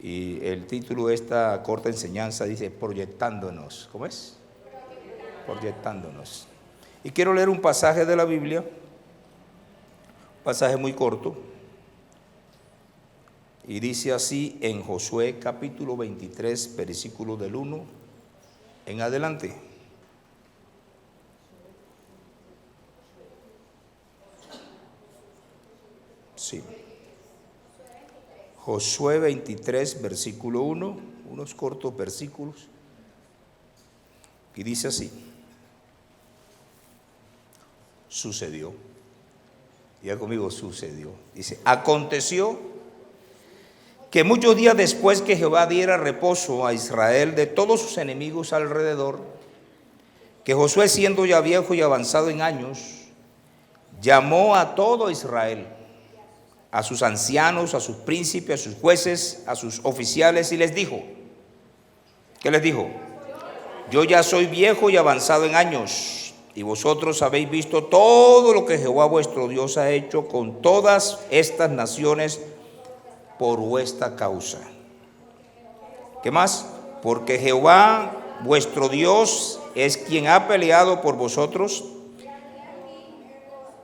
Y el título de esta corta enseñanza dice proyectándonos. ¿Cómo es? Proyectándonos. Y quiero leer un pasaje de la Biblia, un pasaje muy corto. Y dice así en Josué capítulo 23, versículo del 1 en adelante. Sí. Josué 23, versículo 1, unos cortos versículos. Y dice así. Sucedió. Diga conmigo, sucedió. Dice, aconteció que muchos días después que Jehová diera reposo a Israel de todos sus enemigos alrededor, que Josué, siendo ya viejo y avanzado en años, llamó a todo Israel, a sus ancianos, a sus príncipes, a sus jueces, a sus oficiales, y les dijo, ¿qué les dijo? Yo ya soy viejo y avanzado en años, y vosotros habéis visto todo lo que Jehová vuestro Dios ha hecho con todas estas naciones por vuestra causa. ¿Qué más? Porque Jehová vuestro Dios es quien ha peleado por vosotros.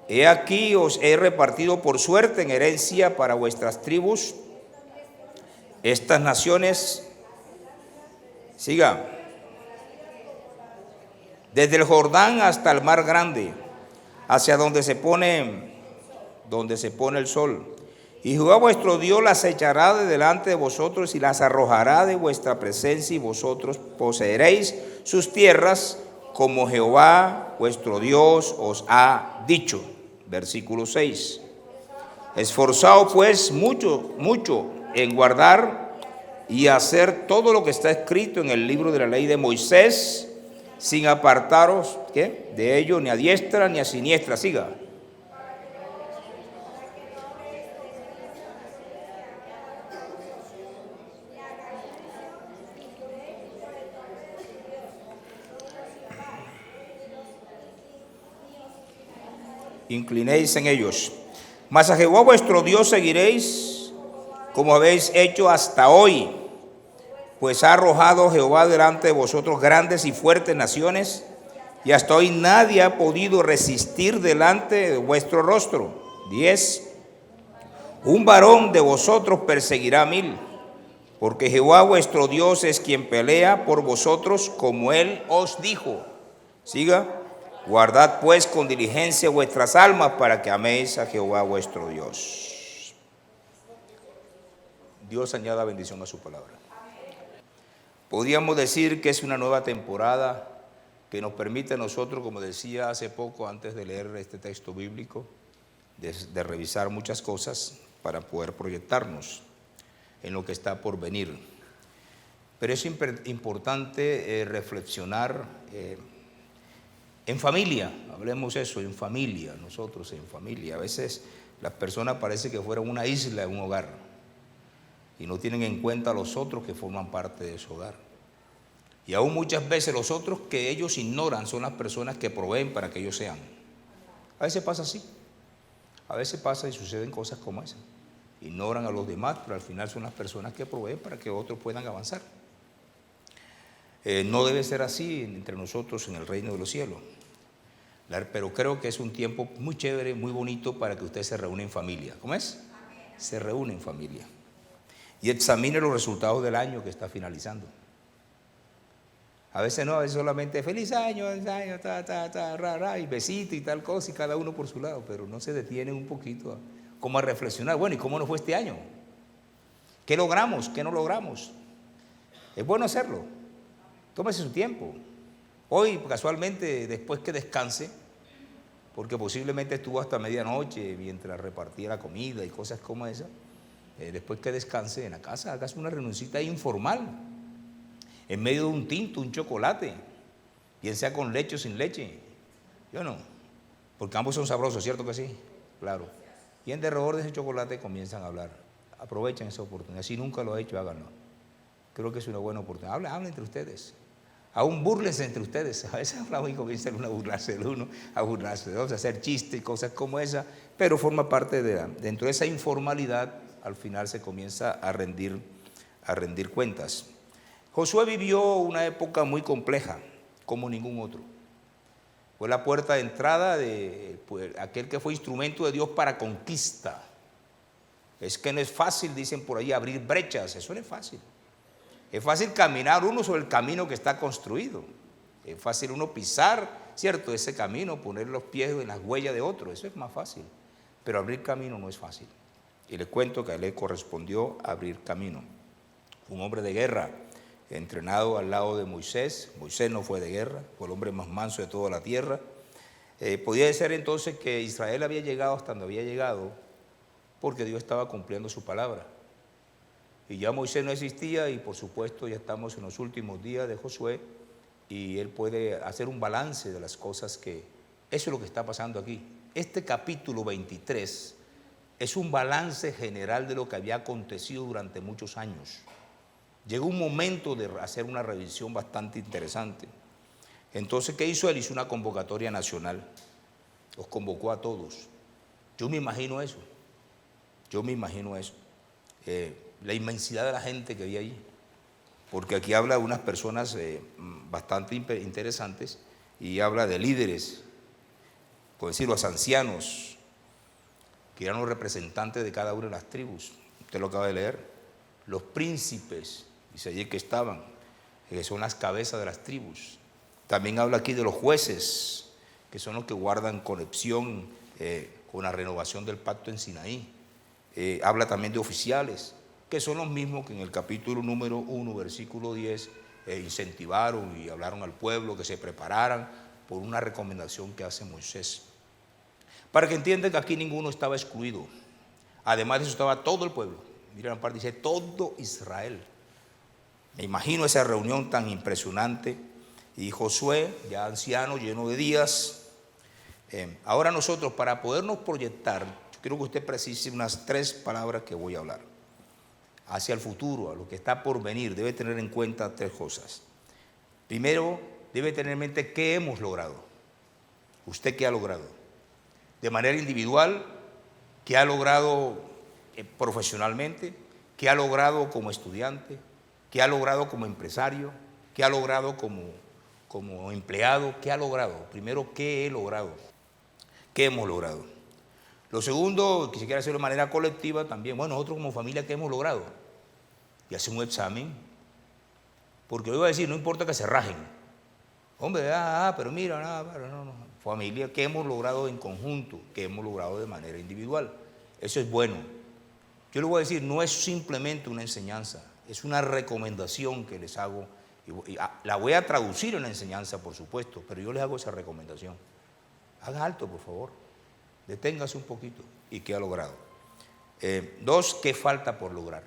He aquí os he repartido por suerte en herencia para vuestras tribus estas naciones. Siga. Desde el Jordán hasta el mar grande, hacia donde se pone el sol. Y Jehová vuestro Dios las echará de delante de vosotros y las arrojará de vuestra presencia, y vosotros poseeréis sus tierras como Jehová vuestro Dios os ha dicho. Versículo 6. Esforzaos pues mucho en guardar y hacer todo lo que está escrito en el libro de la ley de Moisés, sin apartaros ¿qué? De ello ni a diestra ni a siniestra. Siga. Inclinéis en ellos. Mas a Jehová vuestro Dios seguiréis como habéis hecho hasta hoy, pues ha arrojado Jehová delante de vosotros grandes y fuertes naciones, y hasta hoy nadie ha podido resistir delante de vuestro rostro. 10. Un varón de vosotros perseguirá 1000, porque Jehová vuestro Dios es quien pelea por vosotros como él os dijo. Siga. Guardad pues con diligencia vuestras almas para que améis a Jehová vuestro Dios. Dios añada bendición a su palabra. Podríamos decir que es una nueva temporada que nos permite a nosotros, como decía hace poco antes de leer este texto bíblico, de revisar muchas cosas para poder proyectarnos en lo que está por venir. Pero es importante reflexionar en familia, hablemos eso, en familia, nosotros en familia. A veces las personas parece que fueran una isla en un hogar y no tienen en cuenta a los otros que forman parte de su hogar. Y aún muchas veces los otros que ellos ignoran son las personas que proveen para que ellos sean. A veces pasa así, a veces pasa y suceden cosas como esas. Ignoran a los demás, pero al final son las personas que proveen para que otros puedan avanzar. No debe ser así entre nosotros en el reino de los cielos. Pero creo que es un tiempo muy chévere, muy bonito para que usted se reúna en familia. ¿Cómo es? Se reúne en familia. Y examine los resultados del año que está finalizando. A veces no, a veces solamente feliz año, y besito y tal cosa, y cada uno por su lado, pero no se detienen un poquito como a reflexionar. Bueno, ¿y cómo nos fue este año? ¿Qué logramos? ¿Qué no logramos? Es bueno hacerlo. Tómese su tiempo. Hoy, casualmente, después que descanse, porque posiblemente estuvo hasta medianoche mientras repartía la comida y cosas como esas, después que descanse en la casa, hágase una reunioncita informal, en medio de un tinto, un chocolate, bien sea con leche o sin leche. Yo no, porque ambos son sabrosos, ¿cierto que sí? Claro. Y en derredor de ese chocolate comienzan a hablar. Aprovechen esa oportunidad. Si nunca lo ha hecho, háganlo. Creo que es una buena oportunidad. Hablen entre ustedes. Aún búrlense entre ustedes. A veces hablamos y comienzan uno a burlarse del uno, a burlarse de otro, a hacer chistes y cosas como esa, pero forma parte dentro de esa informalidad, al final se comienza a rendir a rendir cuentas. Josué vivió una época muy compleja, como ningún otro. Fue la puerta de entrada de aquel que fue instrumento de Dios para conquista. Es que no es fácil, dicen por ahí, abrir brechas, eso no es fácil. Es fácil caminar uno sobre el camino que está construido. Es fácil uno pisar, ¿cierto?, ese camino, poner los pies en las huellas de otro, eso es más fácil. Pero abrir camino no es fácil. Y le cuento que a él le correspondió abrir camino. Un hombre de guerra, entrenado al lado de Moisés. Moisés no fue de guerra, fue el hombre más manso de toda la tierra. Podía ser entonces que Israel había llegado hasta donde había llegado porque Dios estaba cumpliendo su palabra. Y ya Moisés no existía y por supuesto ya estamos en los últimos días de Josué y él puede hacer un balance de las cosas que... Eso es lo que está pasando aquí. Este capítulo 23 es un balance general de lo que había acontecido durante muchos años. Llegó un momento de hacer una revisión bastante interesante. Entonces, ¿qué hizo él? Hizo una convocatoria nacional. Los convocó a todos. Yo me imagino eso. La inmensidad de la gente que había allí. Porque aquí habla de unas personas bastante interesantes y habla de líderes, por decir, los ancianos, que eran los representantes de cada una de las tribus. Usted lo acaba de leer. Los príncipes, dice allí que estaban, que son las cabezas de las tribus. También habla aquí de los jueces, que son los que guardan conexión con la renovación del pacto en Sinaí. Habla también de oficiales, que son los mismos que en el capítulo número 1, versículo 10, incentivaron y hablaron al pueblo que se prepararan por una recomendación que hace Moisés. Para que entiendan que aquí ninguno estaba excluido. Además de eso estaba todo el pueblo. Mira la parte, dice todo Israel. Me imagino esa reunión tan impresionante. Y Josué, ya anciano, lleno de días. Ahora nosotros, para podernos proyectar, yo quiero que usted precise unas 3 palabras que voy a hablar. Hacia el futuro, a lo que está por venir, debe tener en cuenta 3 cosas. Primero, debe tener en mente qué hemos logrado. ¿Usted qué ha logrado? De manera individual, ¿qué ha logrado profesionalmente? ¿Qué ha logrado como estudiante? ¿Qué ha logrado como empresario? ¿Qué ha logrado como empleado? ¿Qué ha logrado? Primero, ¿qué he logrado? ¿Qué hemos logrado? Lo segundo, que si quiere hacerlo de manera colectiva también, bueno, nosotros como familia, ¿qué hemos logrado? Y hacer un examen. Porque yo iba a decir, no importa que se rajen. Hombre, pero mira, no. Familia, ¿qué hemos logrado en conjunto? ¿Qué hemos logrado de manera individual? Eso es bueno. Yo le voy a decir, no es simplemente una enseñanza, es una recomendación que les hago. Y la voy a traducir en la enseñanza, por supuesto, pero yo les hago esa recomendación. Haga alto, por favor. Deténgase un poquito. ¿Y qué ha logrado? 2, ¿qué falta por lograr?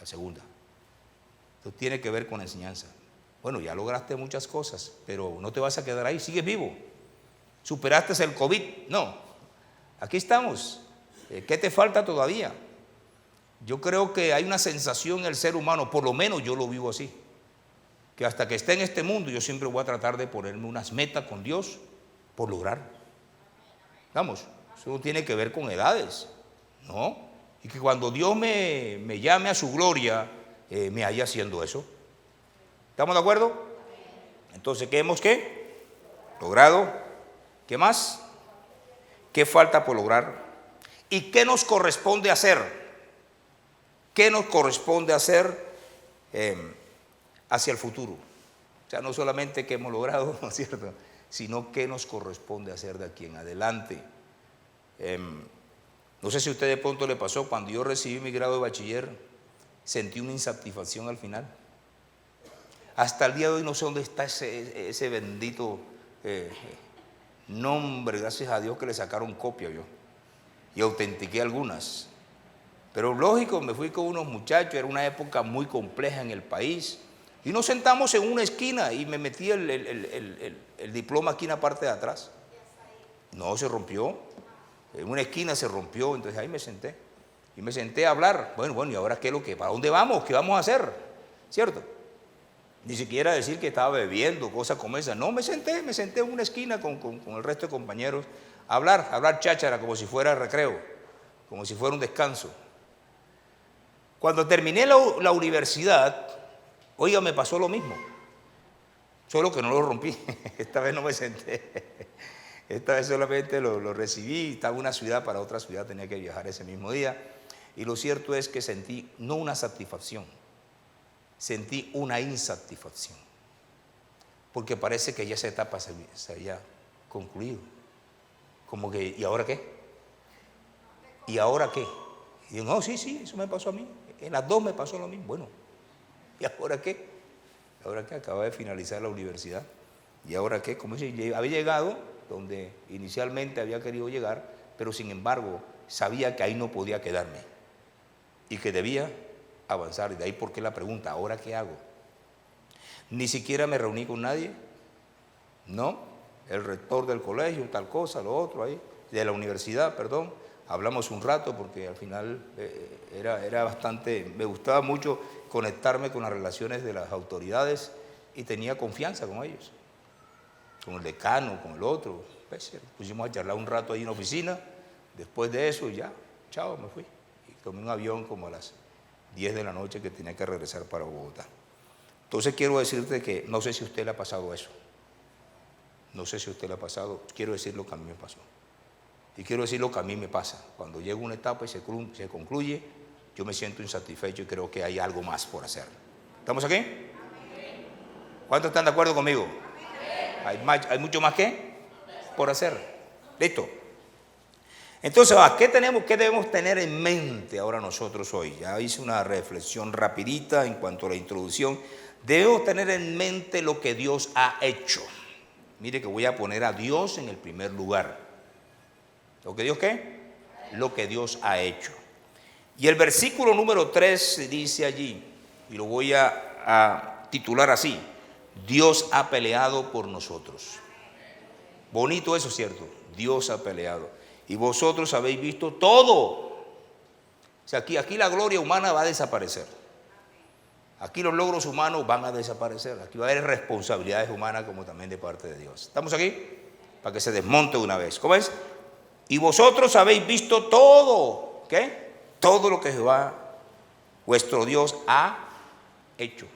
La segunda. Esto tiene que ver con la enseñanza. Bueno, ya lograste muchas cosas, pero no te vas a quedar ahí, sigues vivo. ¿Superaste el COVID? No. Aquí estamos. ¿Qué te falta todavía? Yo creo que hay una sensación en el ser humano, por lo menos yo lo vivo así, que hasta que esté en este mundo yo siempre voy a tratar de ponerme unas metas con Dios por lograr. Vamos, eso no tiene que ver con edades, ¿no? Y que cuando Dios me llame a su gloria, me haya haciendo eso. ¿Estamos de acuerdo? Entonces, ¿qué hemos logrado? ¿Qué más? ¿Qué falta por lograr? ¿Y qué nos corresponde hacer? ¿Qué nos corresponde hacer hacia el futuro? O sea, no solamente qué hemos logrado, ¿no es cierto?, sino qué nos corresponde hacer de aquí en adelante. No sé si a usted de pronto le pasó, cuando yo recibí mi grado de bachiller, sentí una insatisfacción al final. Hasta el día de hoy no sé dónde está ese bendito nombre, gracias a Dios que le sacaron copia yo, y autentiqué algunas. Pero lógico, me fui con unos muchachos, era una época muy compleja en el país, y nos sentamos en una esquina y me metí el diploma aquí en la parte de atrás. No, se rompió, en una esquina se rompió, entonces ahí me senté. Y me senté a hablar, bueno, ¿y ahora qué es lo que, para dónde vamos? ¿Qué vamos a hacer? ¿Cierto? Ni siquiera decir que estaba bebiendo, cosas como esas. No, me senté en una esquina con el resto de compañeros a hablar cháchara como si fuera recreo, como si fuera un descanso. Cuando terminé la universidad, oiga, me pasó lo mismo. Solo que no lo rompí. Esta vez no me senté. Esta vez solamente lo recibí. Estaba en una ciudad para otra ciudad, tenía que viajar ese mismo día. Y lo cierto es que sentí no una satisfacción, sentí una insatisfacción. Porque parece que ya esa etapa se había concluido. Como que, ¿y ahora qué? ¿Y ahora qué? Y yo, no, sí, eso me pasó a mí. En las dos me pasó lo mismo. Bueno, ¿y ahora qué? ¿Ahora qué? Acaba de finalizar la universidad. ¿Y ahora qué? Como dice, había llegado donde inicialmente había querido llegar, pero sin embargo sabía que ahí no podía quedarme y que debía avanzar. Y de ahí por qué la pregunta, ¿ahora qué hago? Ni siquiera me reuní con nadie, ¿no? El rector del colegio, tal cosa, lo otro ahí, de la universidad, perdón. Hablamos un rato porque al final era bastante, me gustaba mucho conectarme con las relaciones de las autoridades y tenía confianza con ellos, con el decano, con el otro. Pues, pusimos a charlar un rato ahí en la oficina, después de eso ya, chao, me fui. Y tomé un avión como a las 10 de la noche que tenía que regresar para Bogotá. Entonces quiero decirte que no sé si a usted le ha pasado eso, no sé si a usted le ha pasado, quiero decir lo que a mí me pasó. Y quiero decir lo que a mí me pasa. Cuando llega una etapa y se concluye, yo me siento insatisfecho y creo que hay algo más por hacer. ¿Estamos aquí? ¿Cuántos están de acuerdo conmigo? ¿Hay mucho más que por hacer? Listo. Entonces, ¿qué debemos tener en mente ahora nosotros hoy? Ya hice una reflexión rapidita en cuanto a la introducción. Debemos tener en mente lo que Dios ha hecho. Mire que voy a poner a Dios en el primer lugar. ¿Lo que Dios qué? Lo que Dios ha hecho. Y el versículo número 3 dice allí, y lo voy a titular así: Dios ha peleado por nosotros. Bonito eso, ¿cierto? Dios ha peleado. Y vosotros habéis visto todo. O sea, aquí la gloria humana va a desaparecer. Aquí los logros humanos van a desaparecer. Aquí va a haber responsabilidades humanas como también de parte de Dios. ¿Estamos aquí? Para que se desmonte una vez. ¿Cómo es? Y vosotros habéis visto todo, ¿qué? Todo lo que Jehová, vuestro Dios, ha hecho.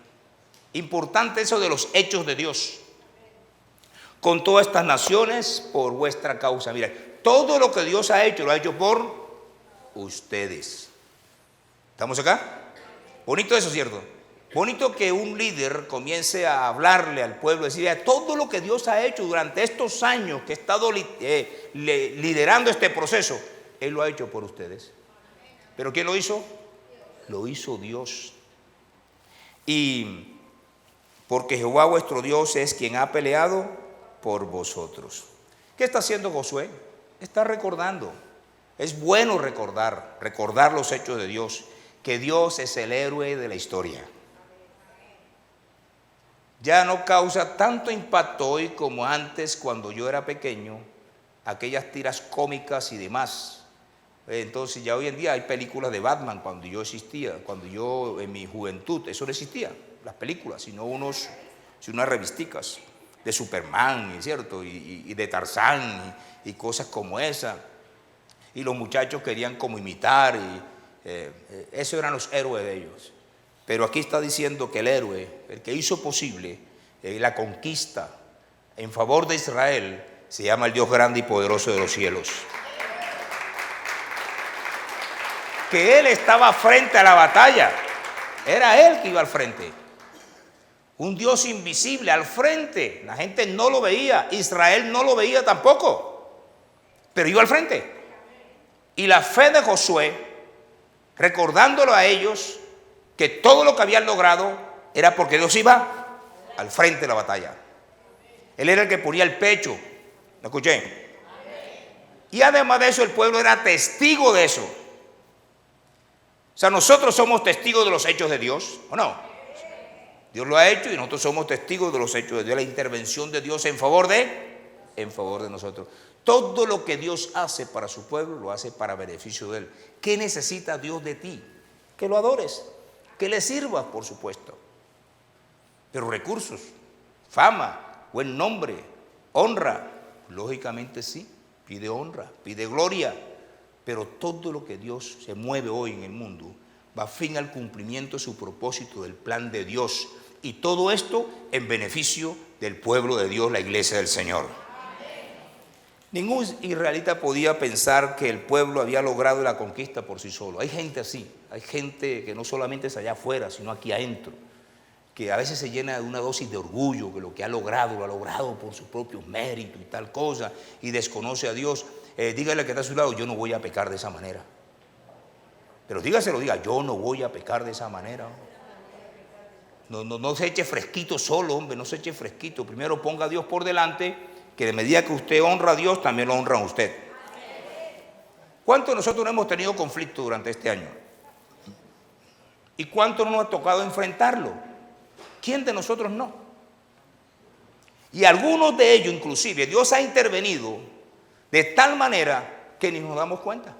Importante eso de los hechos de Dios. Con todas estas naciones por vuestra causa. Mira, todo lo que Dios ha hecho, lo ha hecho por ustedes. ¿Estamos acá? Bonito eso, ¿cierto? Bonito que un líder comience a hablarle al pueblo, decirle todo lo que Dios ha hecho durante estos años que he estado liderando este proceso, Él lo ha hecho por ustedes. ¿Pero quién lo hizo? Lo hizo Dios. Y porque Jehová vuestro Dios es quien ha peleado por vosotros. ¿Qué está haciendo Josué? Está recordando. Es bueno recordar los hechos de Dios, que Dios es el héroe de la historia. Ya no causa tanto impacto hoy como antes cuando yo era pequeño, aquellas tiras cómicas y demás. Entonces ya hoy en día hay películas de Batman cuando yo existía, cuando yo en mi juventud, eso no existía, las películas, sino unas revisticas de Superman, ¿cierto? Y de Tarzán y cosas como esa. Y los muchachos querían como imitar, esos eran los héroes de ellos. Pero aquí está diciendo que el héroe, el que hizo posible la conquista en favor de Israel, se llama el Dios grande y poderoso de los cielos. Que Él estaba frente a la batalla, era Él que iba al frente. Un Dios invisible al frente, la gente no lo veía, Israel no lo veía tampoco, pero iba al frente. Y la fe de Josué, recordándolo a ellos, que todo lo que habían logrado era porque Dios iba al frente de la batalla. Él era el que ponía el pecho. ¿Lo escuché? Y además de eso, el pueblo era testigo de eso. O sea, nosotros somos testigos de los hechos de Dios, ¿o no? Dios lo ha hecho y nosotros somos testigos de los hechos de Dios, la intervención de Dios en favor de nosotros. Todo lo que Dios hace para su pueblo, lo hace para beneficio de Él. ¿Qué necesita Dios de ti? Que lo adores. Que le sirvas, por supuesto. Pero recursos, fama, buen nombre, honra, lógicamente sí, pide honra, pide gloria. Pero todo lo que Dios se mueve hoy en el mundo va a fin al cumplimiento de su propósito, del plan de Dios. Y todo esto en beneficio del pueblo de Dios, la iglesia del Señor. Ningún israelita podía pensar que el pueblo había logrado la conquista por sí solo. Hay gente así, hay gente que no solamente es allá afuera, sino aquí adentro, que a veces se llena de una dosis de orgullo, que lo que ha logrado, lo ha logrado por sus propios méritos y tal cosa, y desconoce a Dios. Dígale que está a su lado, yo no voy a pecar de esa manera. Pero dígaselo, diga, yo no voy a pecar de esa manera. No se eche fresquito solo, hombre, no se eche fresquito. Primero ponga a Dios por delante, que de medida que usted honra a Dios, también lo honra a usted. ¿Cuántos de nosotros no hemos tenido conflicto durante este año? ¿Y cuánto no nos ha tocado enfrentarlo? ¿Quién de nosotros no? Y algunos de ellos, inclusive, Dios ha intervenido de tal manera que ni nos damos cuenta,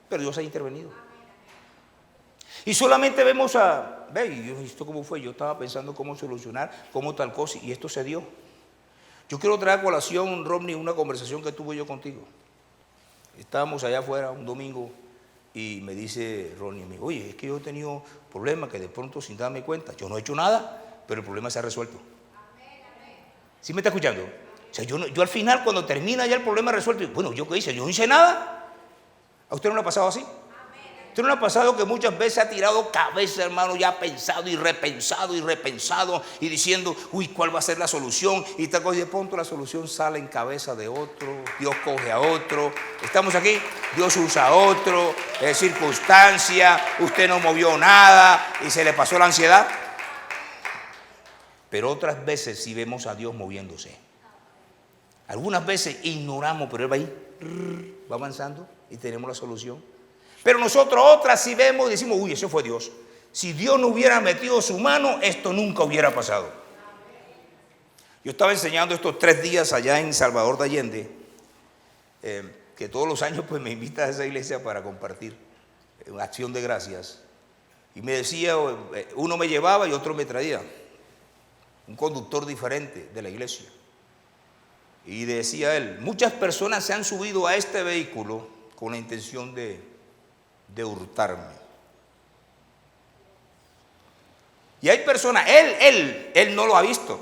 pero Dios ha intervenido. Y solamente vemos ¿esto cómo fue? Yo estaba pensando cómo solucionar, cómo tal cosa, y esto se dio. Yo quiero traer a colación, Romney, una conversación que tuve yo contigo. Estábamos allá afuera un domingo y me dice Ronnie, oye, es que yo he tenido problemas que de pronto sin darme cuenta, yo no he hecho nada, pero el problema se ha resuelto. ¿Sí me está escuchando? O sea, yo al final, cuando termina ya el problema resuelto, bueno, ¿yo qué hice? Yo no hice nada. ¿A usted no le ha pasado así? ¿Usted no le ha pasado que muchas veces ha tirado cabeza, hermano, ya ha pensado y repensado y diciendo, uy, ¿cuál va a ser la solución? Y tal cosa, y de pronto la solución sale en cabeza de otro, Dios coge a otro, estamos aquí, Dios usa a otro, es circunstancia, usted no movió nada y se le pasó la ansiedad. Pero otras veces sí vemos a Dios moviéndose. Algunas veces ignoramos, pero Él va ahí, va avanzando y tenemos la solución. Pero nosotros otras sí vemos y decimos, uy, ese fue Dios. Si Dios no hubiera metido su mano, esto nunca hubiera pasado. Yo estaba enseñando estos 3 días allá en Salvador de Allende, que todos los años pues me invita a esa iglesia para compartir una acción de gracias. Y me decía, uno me llevaba y otro me traía. Un conductor diferente de la iglesia. Y decía él, muchas personas se han subido a este vehículo con la intención de hurtarme. Y hay personas, él no lo ha visto.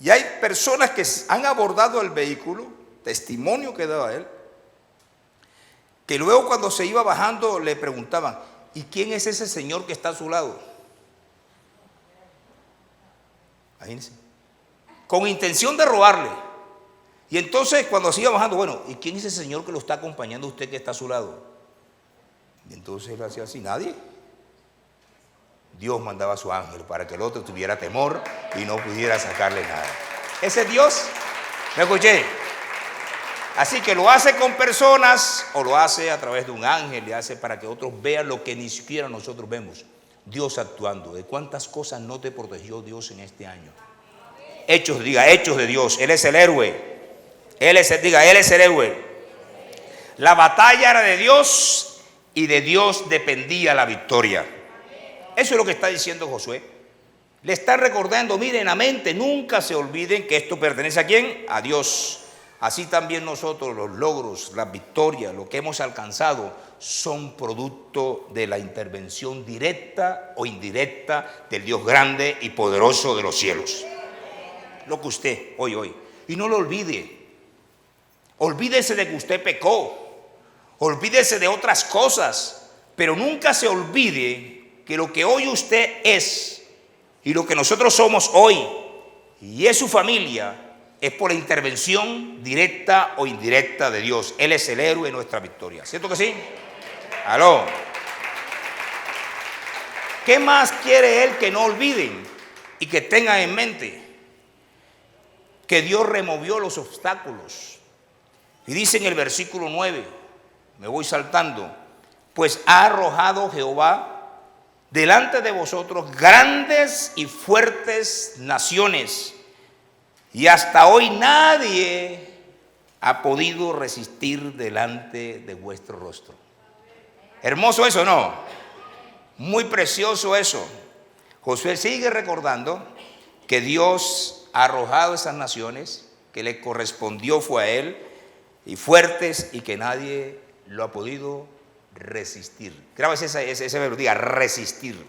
Y hay personas que han abordado el vehículo, testimonio que daba él, que luego cuando se iba bajando le preguntaban, ¿y quién es ese señor que está a su lado? Imagínense. Con intención de robarle. Y entonces cuando se iba bajando, bueno, ¿y quién es ese señor que lo está acompañando a usted que está a su lado? Y entonces él hacía así, nadie. Dios mandaba a su ángel para que el otro tuviera temor y no pudiera sacarle nada. Ese Dios, ¿me escuché? Así que lo hace con personas o lo hace a través de un ángel, le hace para que otros vean lo que ni siquiera nosotros vemos. Dios actuando. ¿De cuántas cosas no te protegió Dios en este año? Hechos, diga, hechos de Dios. Él es el héroe. Él es el héroe. La batalla era de Dios y de Dios dependía la victoria. Eso es lo que está diciendo Josué. Le está recordando, miren, a mente, nunca se olviden que esto pertenece a ¿quién? A Dios. Así también nosotros, los logros, las victorias, lo que hemos alcanzado, son producto de la intervención directa o indirecta del Dios grande y poderoso de los cielos. Lo que usted hoy. Y no lo olvide. Olvídese de que usted pecó. Olvídese de otras cosas. Pero nunca se olvide que lo que hoy usted es y lo que nosotros somos hoy y es su familia es por la intervención directa o indirecta de Dios. Él es el héroe de nuestra victoria. ¿Cierto que sí? Aló. ¿Qué más quiere Él que no olviden y que tengan en mente? Que Dios removió los obstáculos. Y dice en el versículo 9, me voy saltando, pues ha arrojado Jehová delante de vosotros grandes y fuertes naciones, y hasta hoy nadie ha podido resistir delante de vuestro rostro. Hermoso eso, ¿no? Muy precioso eso. Josué sigue recordando que Dios ha arrojado esas naciones, que le correspondió fue a él, y fuertes, y que nadie lo ha podido resistir. Grábase ese verbo, diga resistir.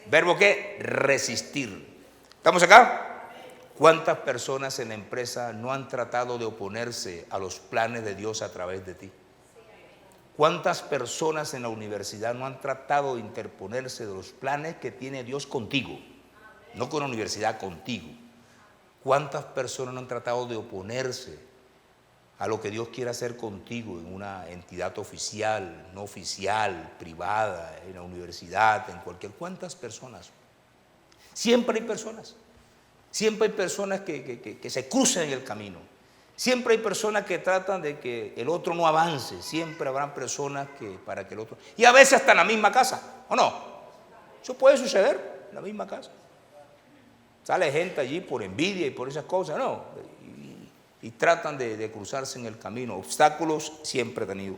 ¿Verbo qué? Resistir. ¿Estamos acá? ¿Cuántas personas en la empresa no han tratado de oponerse a los planes de Dios a través de ti? ¿Cuántas personas en la universidad no han tratado de interponerse de los planes que tiene Dios contigo? No con la universidad, contigo. ¿Cuántas personas no han tratado de oponerse a lo que Dios quiere hacer contigo en una entidad oficial, no oficial, privada, en la universidad, en cualquier? ¿Cuántas personas? Siempre hay personas. Siempre hay personas que se cruzan en el camino. Siempre hay personas que tratan de que el otro no avance. Siempre habrán personas que para que el otro... Y a veces hasta en la misma casa, ¿o no? Eso puede suceder en la misma casa. Sale gente allí por envidia y por esas cosas, ¿no? Y tratan de cruzarse en el camino. Obstáculos siempre he tenido.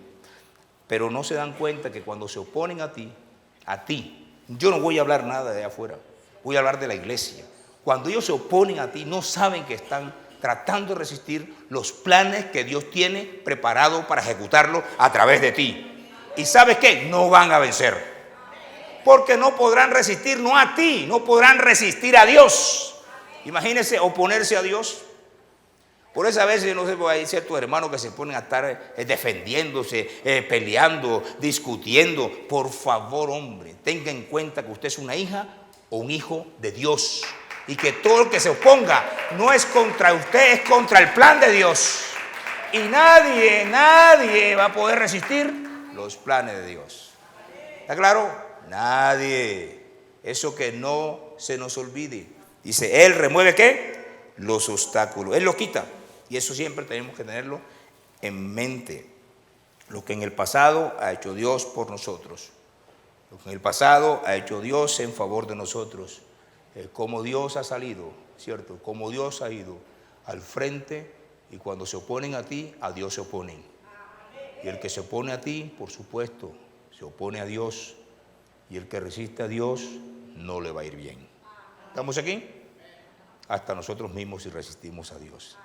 Pero no se dan cuenta que cuando se oponen a ti, yo no voy a hablar nada de allá afuera, voy a hablar de la iglesia. Cuando ellos se oponen a ti, no saben que están tratando de resistir los planes que Dios tiene preparados para ejecutarlo a través de ti. ¿Y sabes qué? No van a vencer. Porque no podrán resistir, no a ti, no podrán resistir a Dios. Imagínense oponerse a Dios. Por eso a veces, no sé, hay ciertos hermanos que se ponen a estar defendiéndose, peleando, discutiendo. Por favor, hombre, tenga en cuenta que usted es una hija o un hijo de Dios. Y que todo el que se oponga no es contra usted, es contra el plan de Dios. Y nadie va a poder resistir los planes de Dios. ¿Está claro? Nadie. Eso que no se nos olvide. Dice, Él remueve ¿qué? Los obstáculos. Él los quita. Y eso siempre tenemos que tenerlo en mente. Lo que en el pasado ha hecho Dios por nosotros. Lo que en el pasado ha hecho Dios en favor de nosotros. Como Dios ha salido, ¿cierto? Como Dios ha ido al frente, y cuando se oponen a ti, a Dios se oponen. Y el que se opone a ti, por supuesto, se opone a Dios. Y el que resiste a Dios, no le va a ir bien. ¿Estamos aquí? Hasta nosotros mismos si resistimos a Dios.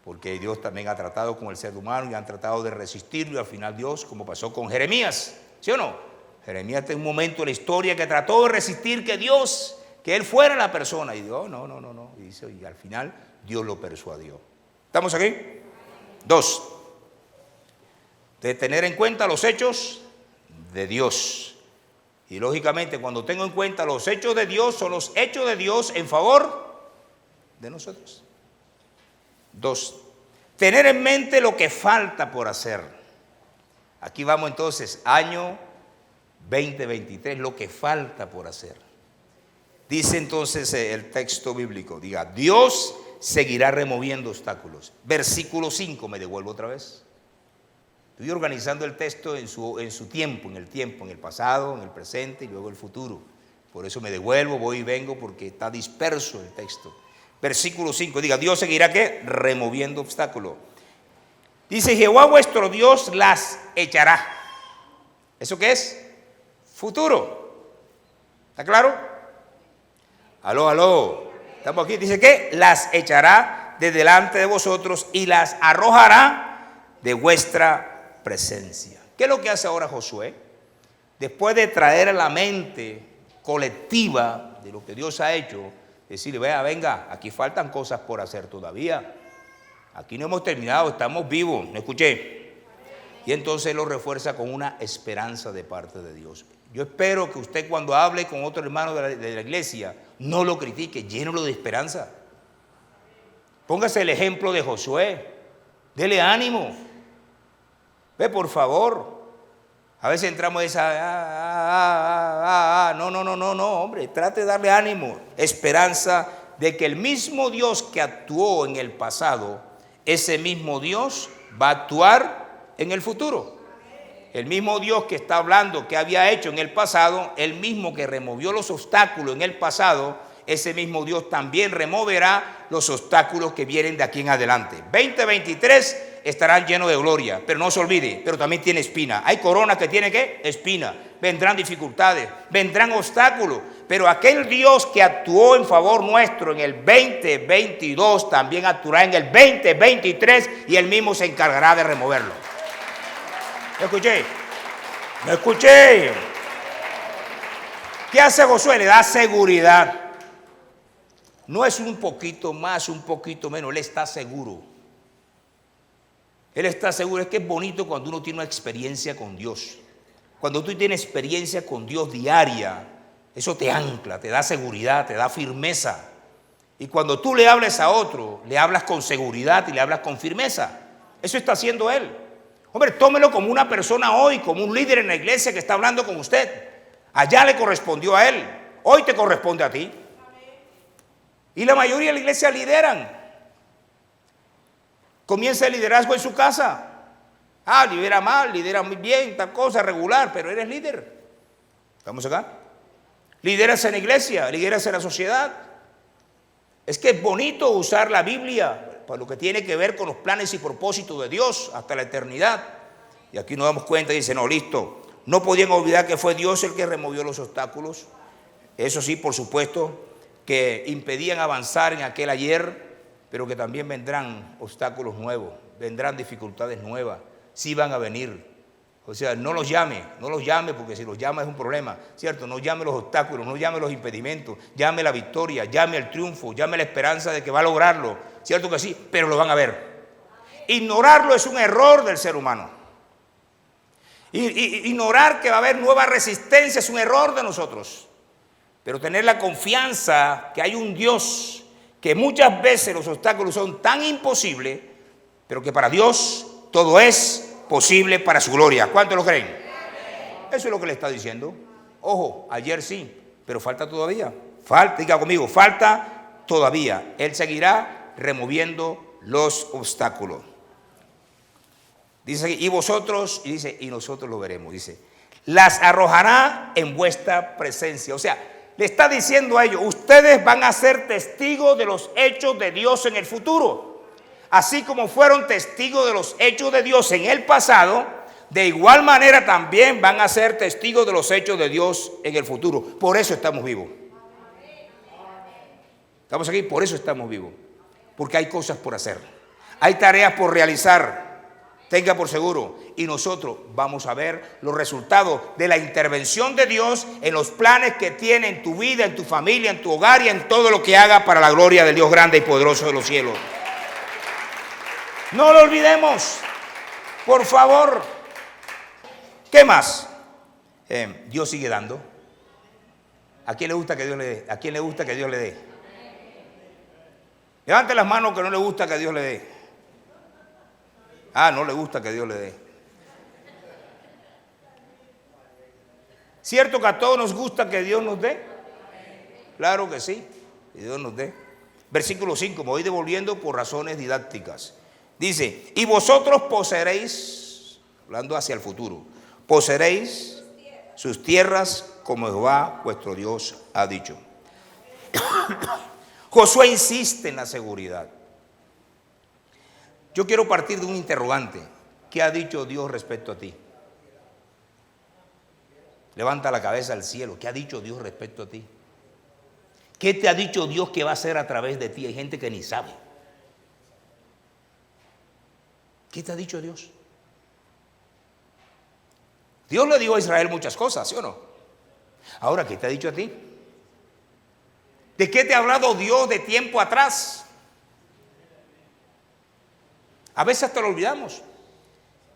Porque Dios también ha tratado con el ser humano y han tratado de resistirlo, y al final Dios, como pasó con Jeremías, ¿sí o no? Jeremías tiene un momento en la historia que trató de resistir que él fuera la persona, y Dios, no, y al final Dios lo persuadió. ¿Estamos aquí? 2. De tener en cuenta los hechos de Dios. Y lógicamente cuando tengo en cuenta los hechos de Dios, son los hechos de Dios en favor de nosotros. 2. Tener en mente lo que falta por hacer. Aquí vamos entonces, año 2023, lo que falta por hacer. Dice entonces el texto bíblico, diga, Dios seguirá removiendo obstáculos. Versículo 5, me devuelvo otra vez. Estoy organizando el texto en su tiempo, en el pasado, en el presente y luego el futuro. Por eso me devuelvo, voy y vengo, porque está disperso el texto. Versículo 5, diga, Dios seguirá ¿qué? Removiendo obstáculos. Dice, Jehová vuestro Dios las echará. ¿Eso qué es? Futuro. ¿Está claro? Aló. Estamos aquí. Dice que las echará de delante de vosotros y las arrojará de vuestra presencia. ¿Qué es lo que hace ahora Josué? Después de traer a la mente colectiva de lo que Dios ha hecho, decirle, venga, aquí faltan cosas por hacer todavía. Aquí no hemos terminado, estamos vivos. ¿Me escuché? Y entonces lo refuerza con una esperanza de parte de Dios. Yo espero que usted, cuando hable con otro hermano de la iglesia, no lo critique, llénelo de esperanza. Póngase el ejemplo de Josué. Dele ánimo. Ve, por favor. A veces entramos a esa, no, hombre, trate de darle ánimo, esperanza de que el mismo Dios que actuó en el pasado, ese mismo Dios va a actuar en el futuro. El mismo Dios que está hablando, que había hecho en el pasado, el mismo que removió los obstáculos en el pasado, ese mismo Dios también removerá los obstáculos que vienen de aquí en adelante. 2023 estarán llenos de gloria, pero no se olvide, pero también tiene espina. Hay corona que tiene ¿qué? Espina. Vendrán dificultades, vendrán obstáculos, pero aquel Dios que actuó en favor nuestro en el 2022 también actuará en el 2023 y él mismo se encargará de removerlo. ¿Escuché? No escuché. ¿Qué hace Josué? Le da seguridad. No es un poquito más, un poquito menos. Él está seguro. Él está seguro. Es que es bonito cuando uno tiene una experiencia con Dios. Cuando tú tienes experiencia con Dios diaria, eso te ancla, te da seguridad, te da firmeza. Y cuando tú le hables a otro, le hablas con seguridad y le hablas con firmeza. Eso está haciendo él. Hombre, tómelo como una persona hoy, como un líder en la iglesia que está hablando con usted. Allá le correspondió a él, hoy te corresponde a ti. Y la mayoría de la iglesia lideran. Comienza el liderazgo en su casa. Lidera mal, lidera muy bien, tal cosa, regular, pero eres líder. ¿Estamos acá? Lideras en la iglesia, lideras en la sociedad. Es que es bonito usar la Biblia para lo que tiene que ver con los planes y propósitos de Dios hasta la eternidad. Y aquí nos damos cuenta y dice, no, listo. No podían olvidar que fue Dios el que removió los obstáculos. Eso sí, por supuesto, que impedían avanzar en aquel ayer, pero que también vendrán obstáculos nuevos, vendrán dificultades nuevas, sí van a venir. O sea, no los llame, porque si los llama es un problema, ¿cierto? No llame los obstáculos, no llame los impedimentos, llame la victoria, llame el triunfo, llame la esperanza de que va a lograrlo, ¿cierto que sí? Pero lo van a ver. Ignorarlo es un error del ser humano. Ignorar que va a haber nueva resistencia es un error de nosotros. Pero tener la confianza que hay un Dios, que muchas veces los obstáculos son tan imposibles, pero que para Dios todo es posible para su gloria. ¿Cuántos lo creen? Eso es lo que le está diciendo. Ojo, ayer sí, pero falta todavía. Diga conmigo, falta todavía. Él seguirá removiendo los obstáculos. Dice aquí, y vosotros, y dice, y nosotros lo veremos, dice, las arrojará en vuestra presencia. O sea, le está diciendo a ellos, ustedes van a ser testigos de los hechos de Dios en el futuro. Así como fueron testigos de los hechos de Dios en el pasado, de igual manera también van a ser testigos de los hechos de Dios en el futuro. Por eso estamos vivos. Estamos aquí, por eso estamos vivos. Porque hay cosas por hacer. Hay tareas por realizar. Tenga por seguro, y nosotros vamos a ver los resultados de la intervención de Dios en los planes que tiene en tu vida, en tu familia, en tu hogar y en todo lo que haga para la gloria del Dios grande y poderoso de los cielos. No lo olvidemos, por favor. ¿Qué más? Dios sigue dando. ¿A quién le gusta que Dios le dé? ¿A quién le gusta que Dios le dé? Levante las manos que no le gusta que Dios le dé. No le gusta que Dios le dé. ¿Cierto que a todos nos gusta que Dios nos dé? Claro que sí, que Dios nos dé. Versículo 5, me voy devolviendo por razones didácticas. Dice, y vosotros poseeréis, hablando hacia el futuro, poseeréis sus tierras como Jehová vuestro Dios ha dicho. Josué insiste en la seguridad. Yo quiero partir de un interrogante. ¿Qué ha dicho Dios respecto a ti? Levanta la cabeza al cielo. ¿Qué ha dicho Dios respecto a ti? ¿Qué te ha dicho Dios que va a hacer a través de ti? Hay gente que ni sabe. ¿Qué te ha dicho Dios? Dios le dijo a Israel muchas cosas, ¿sí o no? Ahora, ¿qué te ha dicho a ti? ¿De qué te ha hablado Dios de tiempo atrás? A veces hasta lo olvidamos.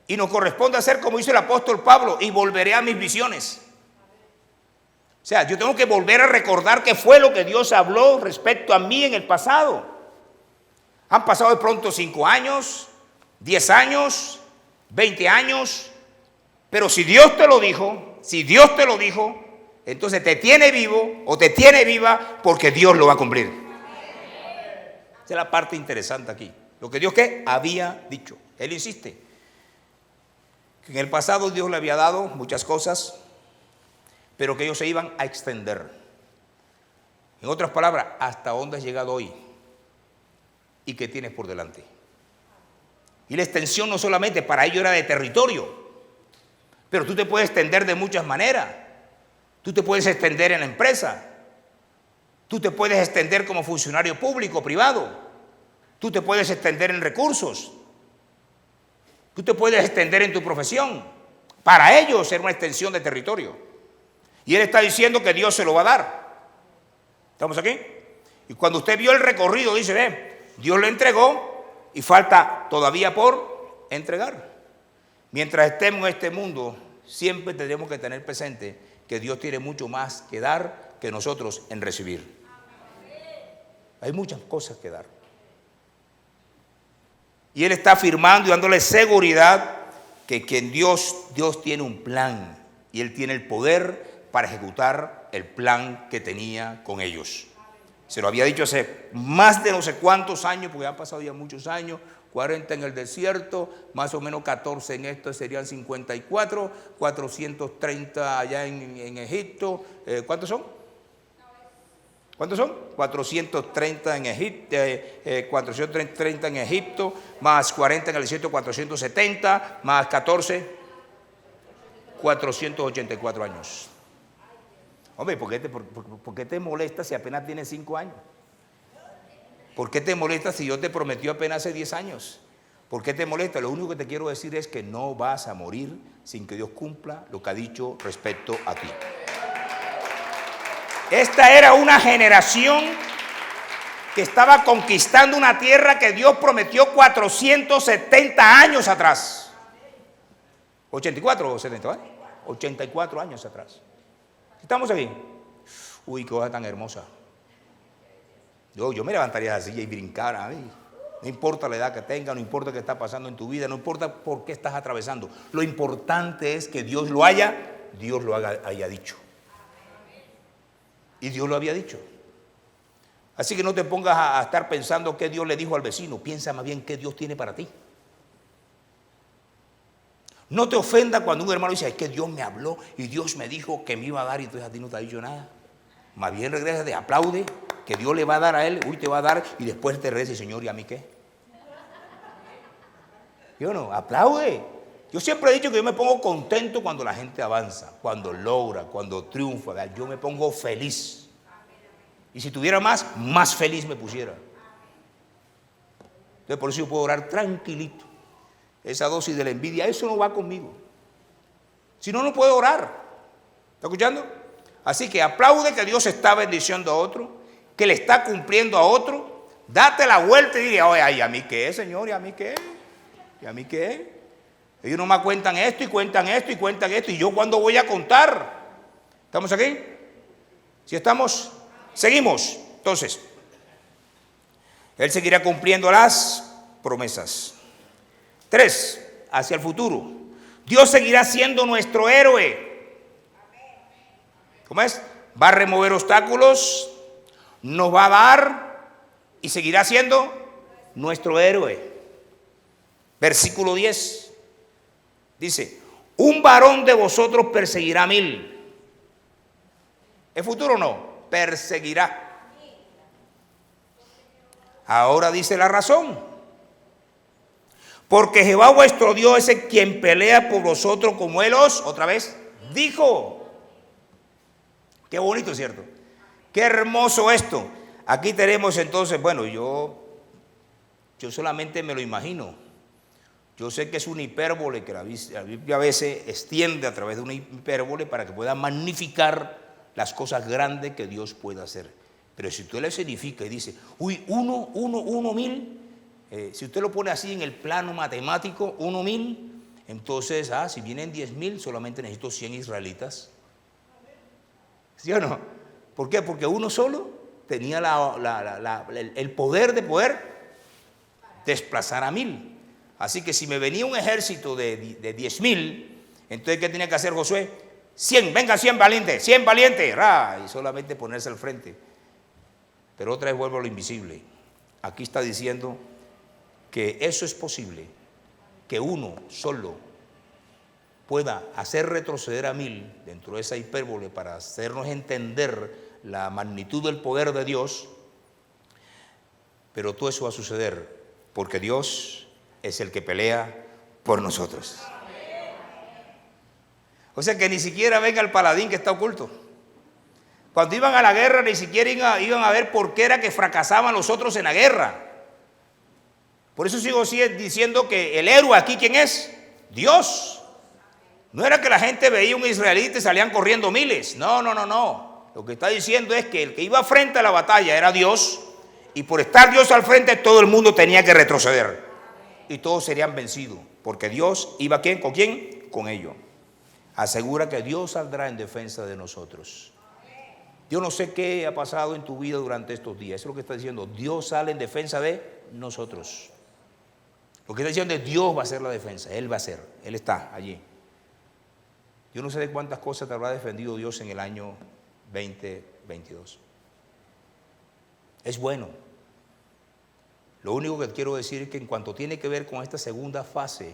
Y nos corresponde hacer como hizo el apóstol Pablo, y volveré a mis visiones. O sea, yo tengo que volver a recordar qué fue lo que Dios habló respecto a mí en el pasado. Han pasado de pronto 5 años, 10 años, 20 años. Pero si Dios te lo dijo, entonces te tiene vivo o te tiene viva porque Dios lo va a cumplir. Esa es la parte interesante aquí. Lo que Dios ¿qué? Había dicho. Él insiste. Que en el pasado Dios le había dado muchas cosas, pero que ellos se iban a extender. En otras palabras, ¿hasta dónde has llegado hoy? ¿Y qué tienes por delante? Y la extensión no solamente para ellos era de territorio, pero tú te puedes extender de muchas maneras. Tú te puedes extender en la empresa. Tú te puedes extender como funcionario público, privado. Tú te puedes extender en recursos. Tú te puedes extender en tu profesión. Para ellos era una extensión de territorio. Y él está diciendo que Dios se lo va a dar. ¿Estamos aquí? Y cuando usted vio el recorrido, dice, ve, Dios le entregó y falta todavía por entregar. Mientras estemos en este mundo, siempre tenemos que tener presente que Dios tiene mucho más que dar que nosotros en recibir. Hay muchas cosas que dar. Y Él está afirmando y dándole seguridad que en Dios tiene un plan y Él tiene el poder para ejecutar el plan que tenía con ellos. Se lo había dicho hace más de no sé cuántos años, porque han pasado ya muchos años, 40 en el desierto, más o menos 14 en esto, serían 54, 430 allá en Egipto. ¿Cuántos son? ¿Cuántos son? 430 en Egipto, 430 en Egipto, más 40 en el desierto, 470, más 14, 484 años. Hombre, ¿por qué te molesta si apenas tienes 5 años? ¿Por qué te molesta si Dios te prometió apenas hace 10 años? ¿Por qué te molesta? Lo único que te quiero decir es que no vas a morir sin que Dios cumpla lo que ha dicho respecto a ti. Esta era una generación que estaba conquistando una tierra que Dios prometió 470 años atrás. 84 o 70, ¿eh? 84 años atrás. Estamos aquí. Uy, qué cosa tan hermosa. Yo me levantaría de la silla y brincara. No importa la edad que tenga, no importa qué está pasando en tu vida, no importa por qué estás atravesando. Lo importante es que Dios lo haya dicho. Y Dios lo había dicho. Así que no te pongas a estar pensando qué Dios le dijo al vecino. Piensa más bien qué Dios tiene para ti. No te ofenda cuando un hermano dice, es que Dios me habló y Dios me dijo que me iba a dar y entonces a ti no te ha dicho nada. Más bien regresa, te aplaude, que Dios le va a dar a él, uy, te va a dar, y después te regresa, Señor, ¿y a mí qué? Yo no, aplaude. Yo siempre he dicho que yo me pongo contento cuando la gente avanza, cuando logra, cuando triunfa. Yo me pongo feliz. Y si tuviera más feliz me pusiera. Entonces por eso yo puedo orar tranquilito. Esa dosis de la envidia, eso no va conmigo. Si no, no puedo orar. ¿Está escuchando? Así que aplaude que Dios está bendiciendo a otro, que le está cumpliendo a otro. Date la vuelta y dile, oye, ¿y a mí qué, Señor? ¿Y a mí qué? ¿Y a mí qué? Ellos nomás cuentan esto y cuentan esto y cuentan esto. ¿Y yo cuándo voy a contar? ¿Estamos aquí? ¿Sí estamos? Seguimos. Entonces, Él seguirá cumpliendo las promesas. 3, hacia el futuro. Dios seguirá siendo nuestro héroe. ¿Cómo es? Va a remover obstáculos, nos va a dar y seguirá siendo nuestro héroe. Versículo 10 dice, un varón de vosotros perseguirá 1000. ¿Es futuro o no? Perseguirá. Ahora dice la razón. Porque Jehová vuestro Dios es quien pelea por vosotros como Él os, otra vez, dijo. Qué bonito, ¿cierto? Qué hermoso esto. Aquí tenemos entonces, bueno, yo solamente me lo imagino. Yo sé que es una hipérbole, que la Biblia a veces extiende a través de una hipérbole para que pueda magnificar las cosas grandes que Dios puede hacer. Pero si usted le significa y dice, uy, 1000, si usted lo pone así en el plano matemático, 1000, entonces, si vienen 10,000, solamente necesito 100 israelitas. ¿Sí o no? ¿Por qué? Porque uno solo tenía el poder de poder desplazar a 1000. Así que si me venía un ejército de 10,000, entonces ¿qué tenía que hacer Josué? 100, venga 100 valientes, 100 valientes, y solamente ponerse al frente. Pero otra vez vuelvo a lo invisible. Aquí está diciendo que eso es posible, que uno solo pueda hacer retroceder a 1000 dentro de esa hipérbole para hacernos entender la magnitud del poder de Dios. Pero todo eso va a suceder porque Dios es el que pelea por nosotros. O sea que ni siquiera venga el paladín que está oculto. Cuando iban a la guerra ni siquiera iban a ver por qué era que fracasaban los otros en la guerra. Por eso sigo diciendo que el héroe aquí, ¿quién es? Dios. No era que la gente veía un israelita y salían corriendo miles. No, no, no, no. Lo que está diciendo es que el que iba frente a la batalla era Dios, y por estar Dios al frente todo el mundo tenía que retroceder. Y todos serían vencidos, porque Dios iba ¿quién? ¿Con quién? Con ellos. Asegura que Dios saldrá en defensa de nosotros. Yo no sé qué ha pasado en tu vida durante estos días. Eso es lo que está diciendo. Dios sale en defensa de nosotros. Lo que está diciendo es Dios va a hacer la defensa. Él va a hacer. Él está allí. Yo no sé de cuántas cosas te habrá defendido Dios en el año 2022. Es bueno. Lo único que quiero decir es que en cuanto tiene que ver con esta segunda fase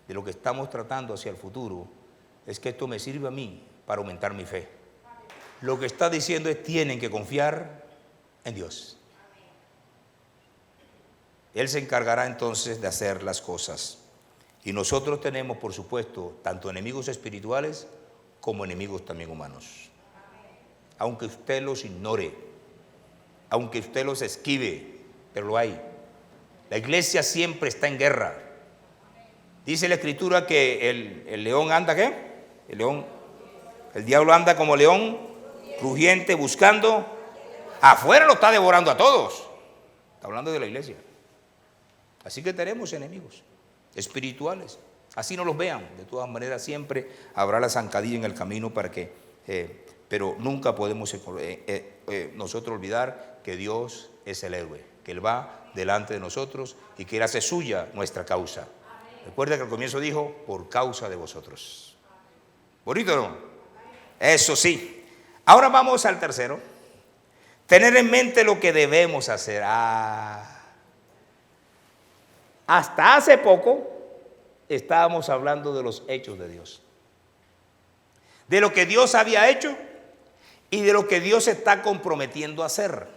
de lo que estamos tratando hacia el futuro, es que esto me sirve a mí para aumentar mi fe. Lo que está diciendo es tienen que confiar en Dios. Él se encargará entonces de hacer las cosas. Y nosotros tenemos, por supuesto, tanto enemigos espirituales como enemigos también humanos. Aunque usted los ignore, aunque usted los esquive, pero lo hay. La iglesia siempre está en guerra. Dice la Escritura que el león anda, ¿qué? El diablo anda como león, rugiente, buscando. Afuera lo está devorando a todos. Está hablando de la iglesia. Así que tenemos enemigos espirituales. Así no los vean. De todas maneras siempre habrá la zancadilla en el camino para que... pero nunca podemos nosotros olvidar que Dios es el héroe, que Él va delante de nosotros y que Él hace suya nuestra causa. Recuerda que al comienzo dijo, por causa de vosotros. ¿Bonito no? Eso sí. Ahora vamos al tercero. Tener en mente lo que debemos hacer. Hasta hace poco estábamos hablando de los hechos de Dios. De lo que Dios había hecho y de lo que Dios se está comprometiendo a hacer.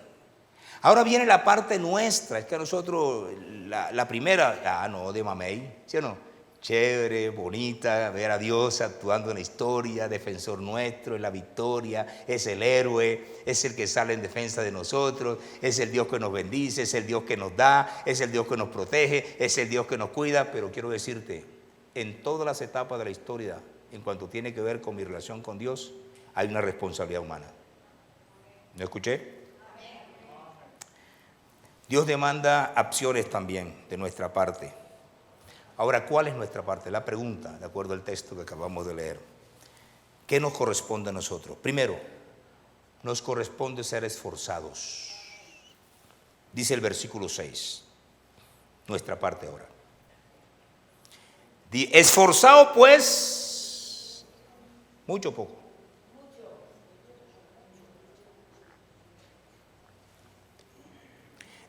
Ahora viene la parte nuestra. Es que nosotros, la primera, no, de mamey, ¿sí o no? Chévere, bonita, ver a Dios actuando en la historia, defensor nuestro, en la victoria, es el héroe, es el que sale en defensa de nosotros, es el Dios que nos bendice, es el Dios que nos da, es el Dios que nos protege, es el Dios que nos cuida. Pero quiero decirte, en todas las etapas de la historia, en cuanto tiene que ver con mi relación con Dios, hay una responsabilidad humana. ¿No escuché? Dios demanda acciones también de nuestra parte. Ahora, ¿cuál es nuestra parte? La pregunta, de acuerdo al texto que acabamos de leer. ¿Qué nos corresponde a nosotros? Primero, nos corresponde ser esforzados. Dice el versículo 6, nuestra parte ahora. Esforzado pues, mucho o poco.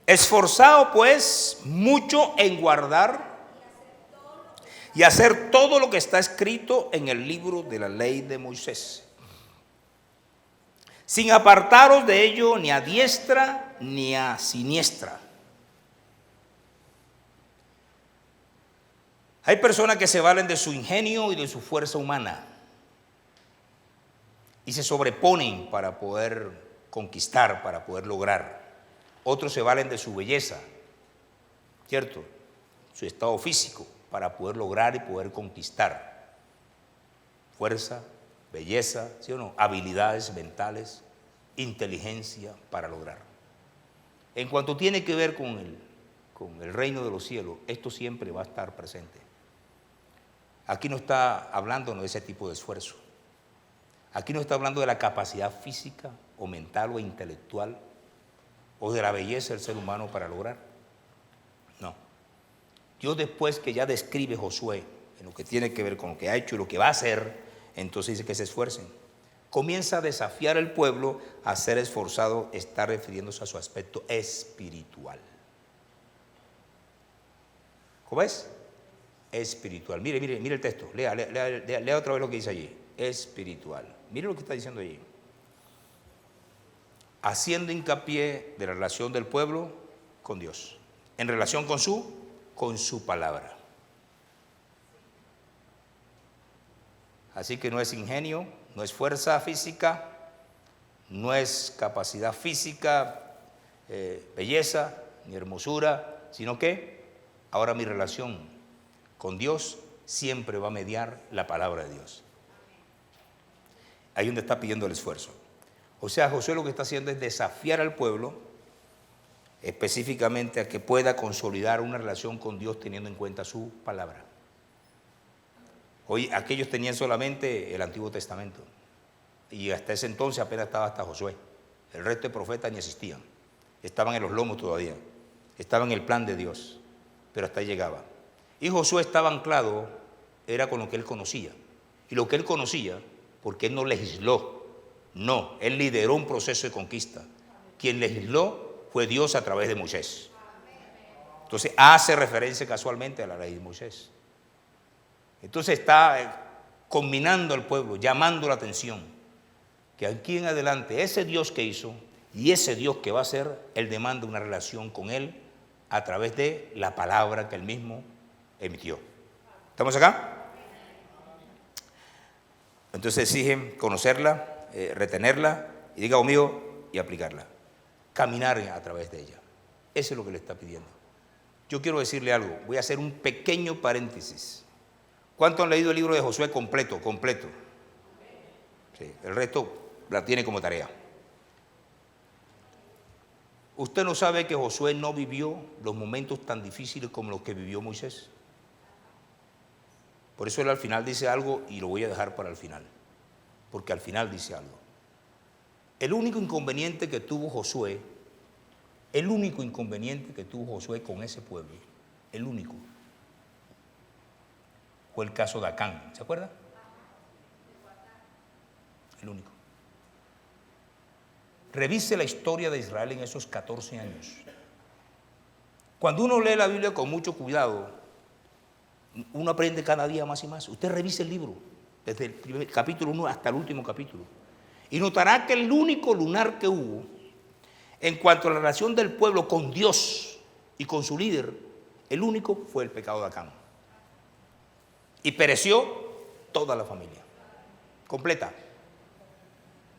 Esforzado pues mucho en guardar y hacer todo lo que está escrito en el libro de la ley de Moisés, sin apartaros de ello ni a diestra ni a siniestra. Hay personas que se valen de su ingenio y de su fuerza humana y se sobreponen para poder conquistar, para poder lograr. Otros se valen de su belleza, ¿cierto? Su estado físico para poder lograr y poder conquistar. Fuerza, belleza, ¿sí o no? Habilidades mentales, inteligencia para lograr. En cuanto tiene que ver con el reino de los cielos, esto siempre va a estar presente. Aquí no está hablando de ese tipo de esfuerzo. Aquí no está hablando de la capacidad física o mental o intelectual o de la belleza del ser humano para lograr. No. Dios, después que ya describe Josué en lo que tiene que ver con lo que ha hecho y lo que va a hacer, entonces dice que se esfuercen. Comienza a desafiar al pueblo a ser esforzado, está refiriéndose a su aspecto espiritual. ¿Cómo es? Espiritual. Mire el texto. Lea otra vez lo que dice allí. Espiritual. Mire lo que está diciendo allí. Haciendo hincapié de la relación del pueblo con Dios, en relación con su palabra. Así que no es ingenio, no es fuerza física, no es capacidad física, belleza, ni hermosura, sino que ahora mi relación con Dios siempre va a mediar la palabra de Dios. Ahí es donde está pidiendo el esfuerzo. O sea, Josué lo que está haciendo es desafiar al pueblo, específicamente a que pueda consolidar una relación con Dios teniendo en cuenta su palabra. Hoy aquellos tenían solamente el Antiguo Testamento y hasta ese entonces apenas estaba hasta Josué. El resto de profetas ni existían. Estaban en los lomos todavía. Estaban en el plan de Dios, pero hasta ahí llegaba. Y Josué estaba anclado, era con lo que él conocía. Y lo que él conocía, porque él no legisló, no, él lideró un proceso de conquista. Quien legisló fue Dios a través de Moisés. Entonces hace referencia casualmente a la ley de Moisés. Entonces está combinando al pueblo, llamando la atención, que aquí en adelante ese Dios que hizo y ese Dios que va a ser, él demanda una relación con él a través de la palabra que él mismo emitió. ¿Estamos acá? Entonces exigen conocerla, retenerla, y diga conmigo, y aplicarla. Caminar a través de ella. Eso es lo que le está pidiendo. Yo quiero decirle algo, voy a hacer un pequeño paréntesis. ¿Cuántos han leído el libro de Josué completo? Completo. Sí, el resto la tiene como tarea. ¿Usted no sabe que Josué no vivió los momentos tan difíciles como los que vivió Moisés? Por eso él al final dice algo y lo voy a dejar para el final, porque al final dice algo. El único inconveniente que tuvo Josué con ese pueblo, el único, fue el caso de Acán. ¿Se acuerda? El único. Revise la historia de Israel en esos 14 años. Cuando uno lee la Biblia con mucho cuidado, uno aprende cada día más y más. Usted revise el libro, desde el primer capítulo 1 hasta el último capítulo, y notará que el único lunar que hubo en cuanto a la relación del pueblo con Dios y con su líder, el único fue el pecado de Acán. Y pereció toda la familia, completa.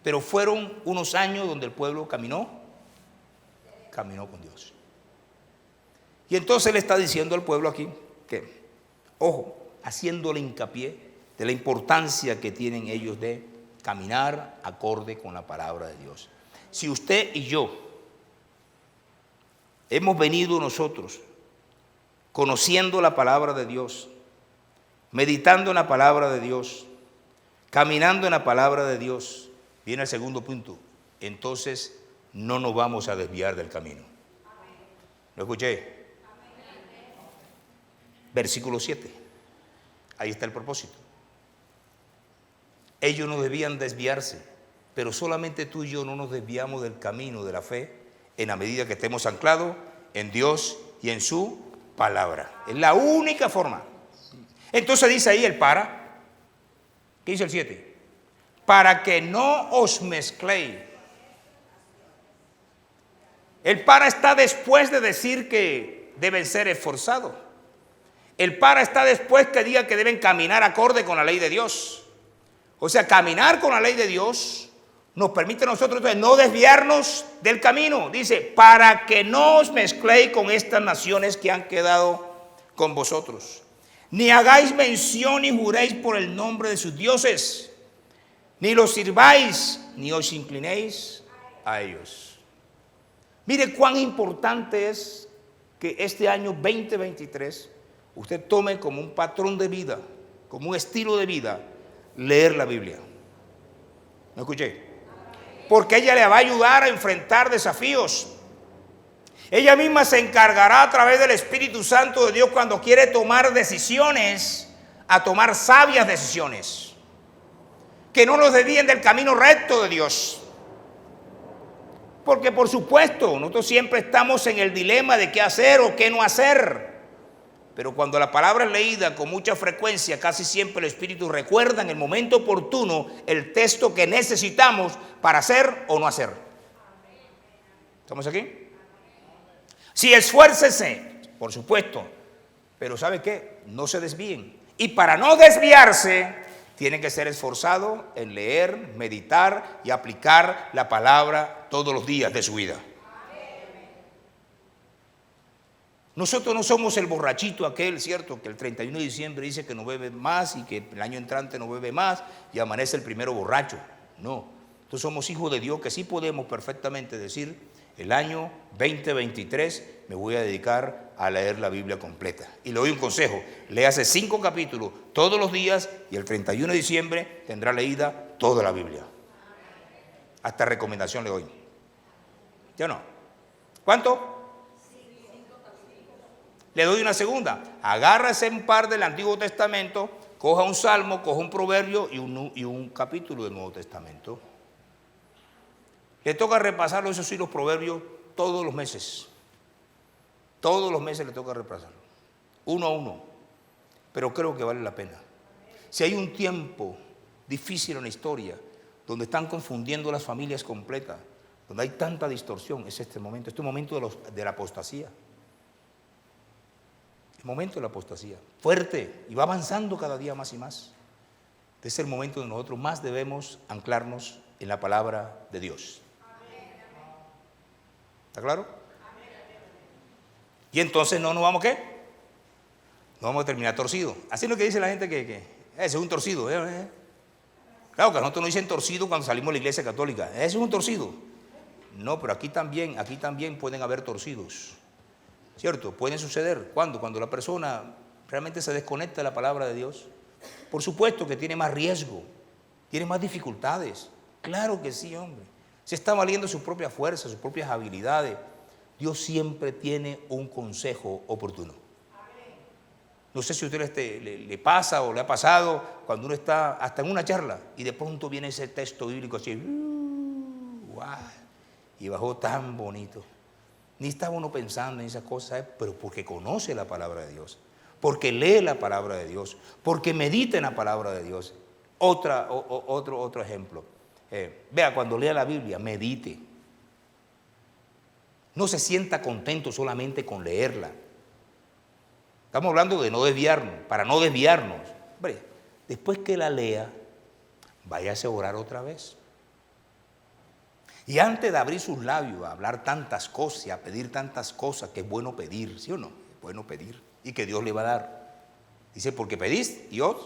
Pero fueron unos años donde el pueblo caminó con Dios. Y entonces le está diciendo al pueblo aquí que, ojo, haciéndole hincapié de la importancia que tienen ellos de caminar acorde con la palabra de Dios. Si usted y yo hemos venido nosotros conociendo la palabra de Dios, meditando en la palabra de Dios, caminando en la palabra de Dios, viene el segundo punto, entonces no nos vamos a desviar del camino. ¿Lo escuché? Versículo 7, ahí está el propósito. Ellos no debían desviarse, pero solamente tú y yo no nos desviamos del camino de la fe en la medida que estemos anclados en Dios y en su palabra. Es la única forma. Entonces dice ahí el para. ¿Qué dice el 7? Para que no os mezcléis. El para está después de decir que deben ser esforzados. El para está después que diga que deben caminar acorde con la ley de Dios. O sea, caminar con la ley de Dios nos permite a nosotros entonces no desviarnos del camino. Dice, para que no os mezcléis con estas naciones que han quedado con vosotros. Ni hagáis mención ni juréis por el nombre de sus dioses, ni los sirváis, ni os inclinéis a ellos. Mire cuán importante es que este año 2023 usted tome como un patrón de vida, como un estilo de vida, leer la Biblia. ¿Me escuché? Porque ella le va a ayudar a enfrentar desafíos. Ella misma se encargará a través del Espíritu Santo de Dios cuando quiere tomar decisiones, a tomar sabias decisiones, que no nos desvíen del camino recto de Dios. Porque por supuesto, nosotros siempre estamos en el dilema de qué hacer o qué no hacer. Pero cuando la palabra es leída con mucha frecuencia, casi siempre el Espíritu recuerda en el momento oportuno el texto que necesitamos para hacer o no hacer. ¿Estamos aquí? Sí, esfuércese, por supuesto, pero ¿sabe qué? No se desvíen. Y para no desviarse, tiene que ser esforzado en leer, meditar y aplicar la palabra todos los días de su vida. Nosotros no somos el borrachito aquel, ¿cierto? Que el 31 de diciembre dice que no bebe más y que el año entrante no bebe más y amanece el primero borracho. No, nosotros somos hijos de Dios que sí podemos perfectamente decir, el año 2023 me voy a dedicar a leer la Biblia completa. Y le doy un consejo, léase 5 capítulos todos los días y el 31 de diciembre tendrá leída toda la Biblia. Hasta recomendación le doy. ¿Ya no? ¿Cuánto? Le doy una segunda. Agárrese un par del Antiguo Testamento, coja un salmo, coja un proverbio y un capítulo del Nuevo Testamento. Le toca repasarlo, eso sí, los proverbios todos los meses. Todos los meses le toca repasarlo. Uno a uno. Pero creo que vale la pena. Si hay un tiempo difícil en la historia, donde están confundiendo las familias completas, donde hay tanta distorsión, es este momento de la apostasía. El momento de la apostasía, fuerte, y va avanzando cada día más y más. Este es el momento donde nosotros más debemos anclarnos en la palabra de Dios. ¿Está claro? Y entonces no nos vamos, ¿qué? No vamos a terminar torcidos. Así es lo que dice la gente que ese es un torcido. Claro que a nosotros nos dicen torcido cuando salimos de la iglesia católica. Ese es un torcido. No, pero aquí también pueden haber torcidos. ¿Cierto? Pueden suceder. ¿Cuándo? Cuando la persona realmente se desconecta de la palabra de Dios. Por supuesto que tiene más riesgo, tiene más dificultades. Claro que sí, hombre. Se está valiendo sus propias fuerzas, sus propias habilidades. Dios siempre tiene un consejo oportuno. No sé si a usted le pasa o le ha pasado cuando uno está hasta en una charla y de pronto viene ese texto bíblico así, ¡guau! Y bajó tan bonito. Ni estaba uno pensando en esas cosas, pero porque conoce la palabra de Dios, porque lee la palabra de Dios, porque medita en la palabra de Dios. Otro ejemplo. Vea, cuando lea la Biblia, medite. No se sienta contento solamente con leerla. Estamos hablando de no desviarnos, para no desviarnos. Hombre, después que la lea, váyase a orar otra vez. Y antes de abrir sus labios a hablar tantas cosas y a pedir tantas cosas, que es bueno pedir, ¿sí o no? Es bueno pedir y que Dios le va a dar. Dice, porque pedís, Dios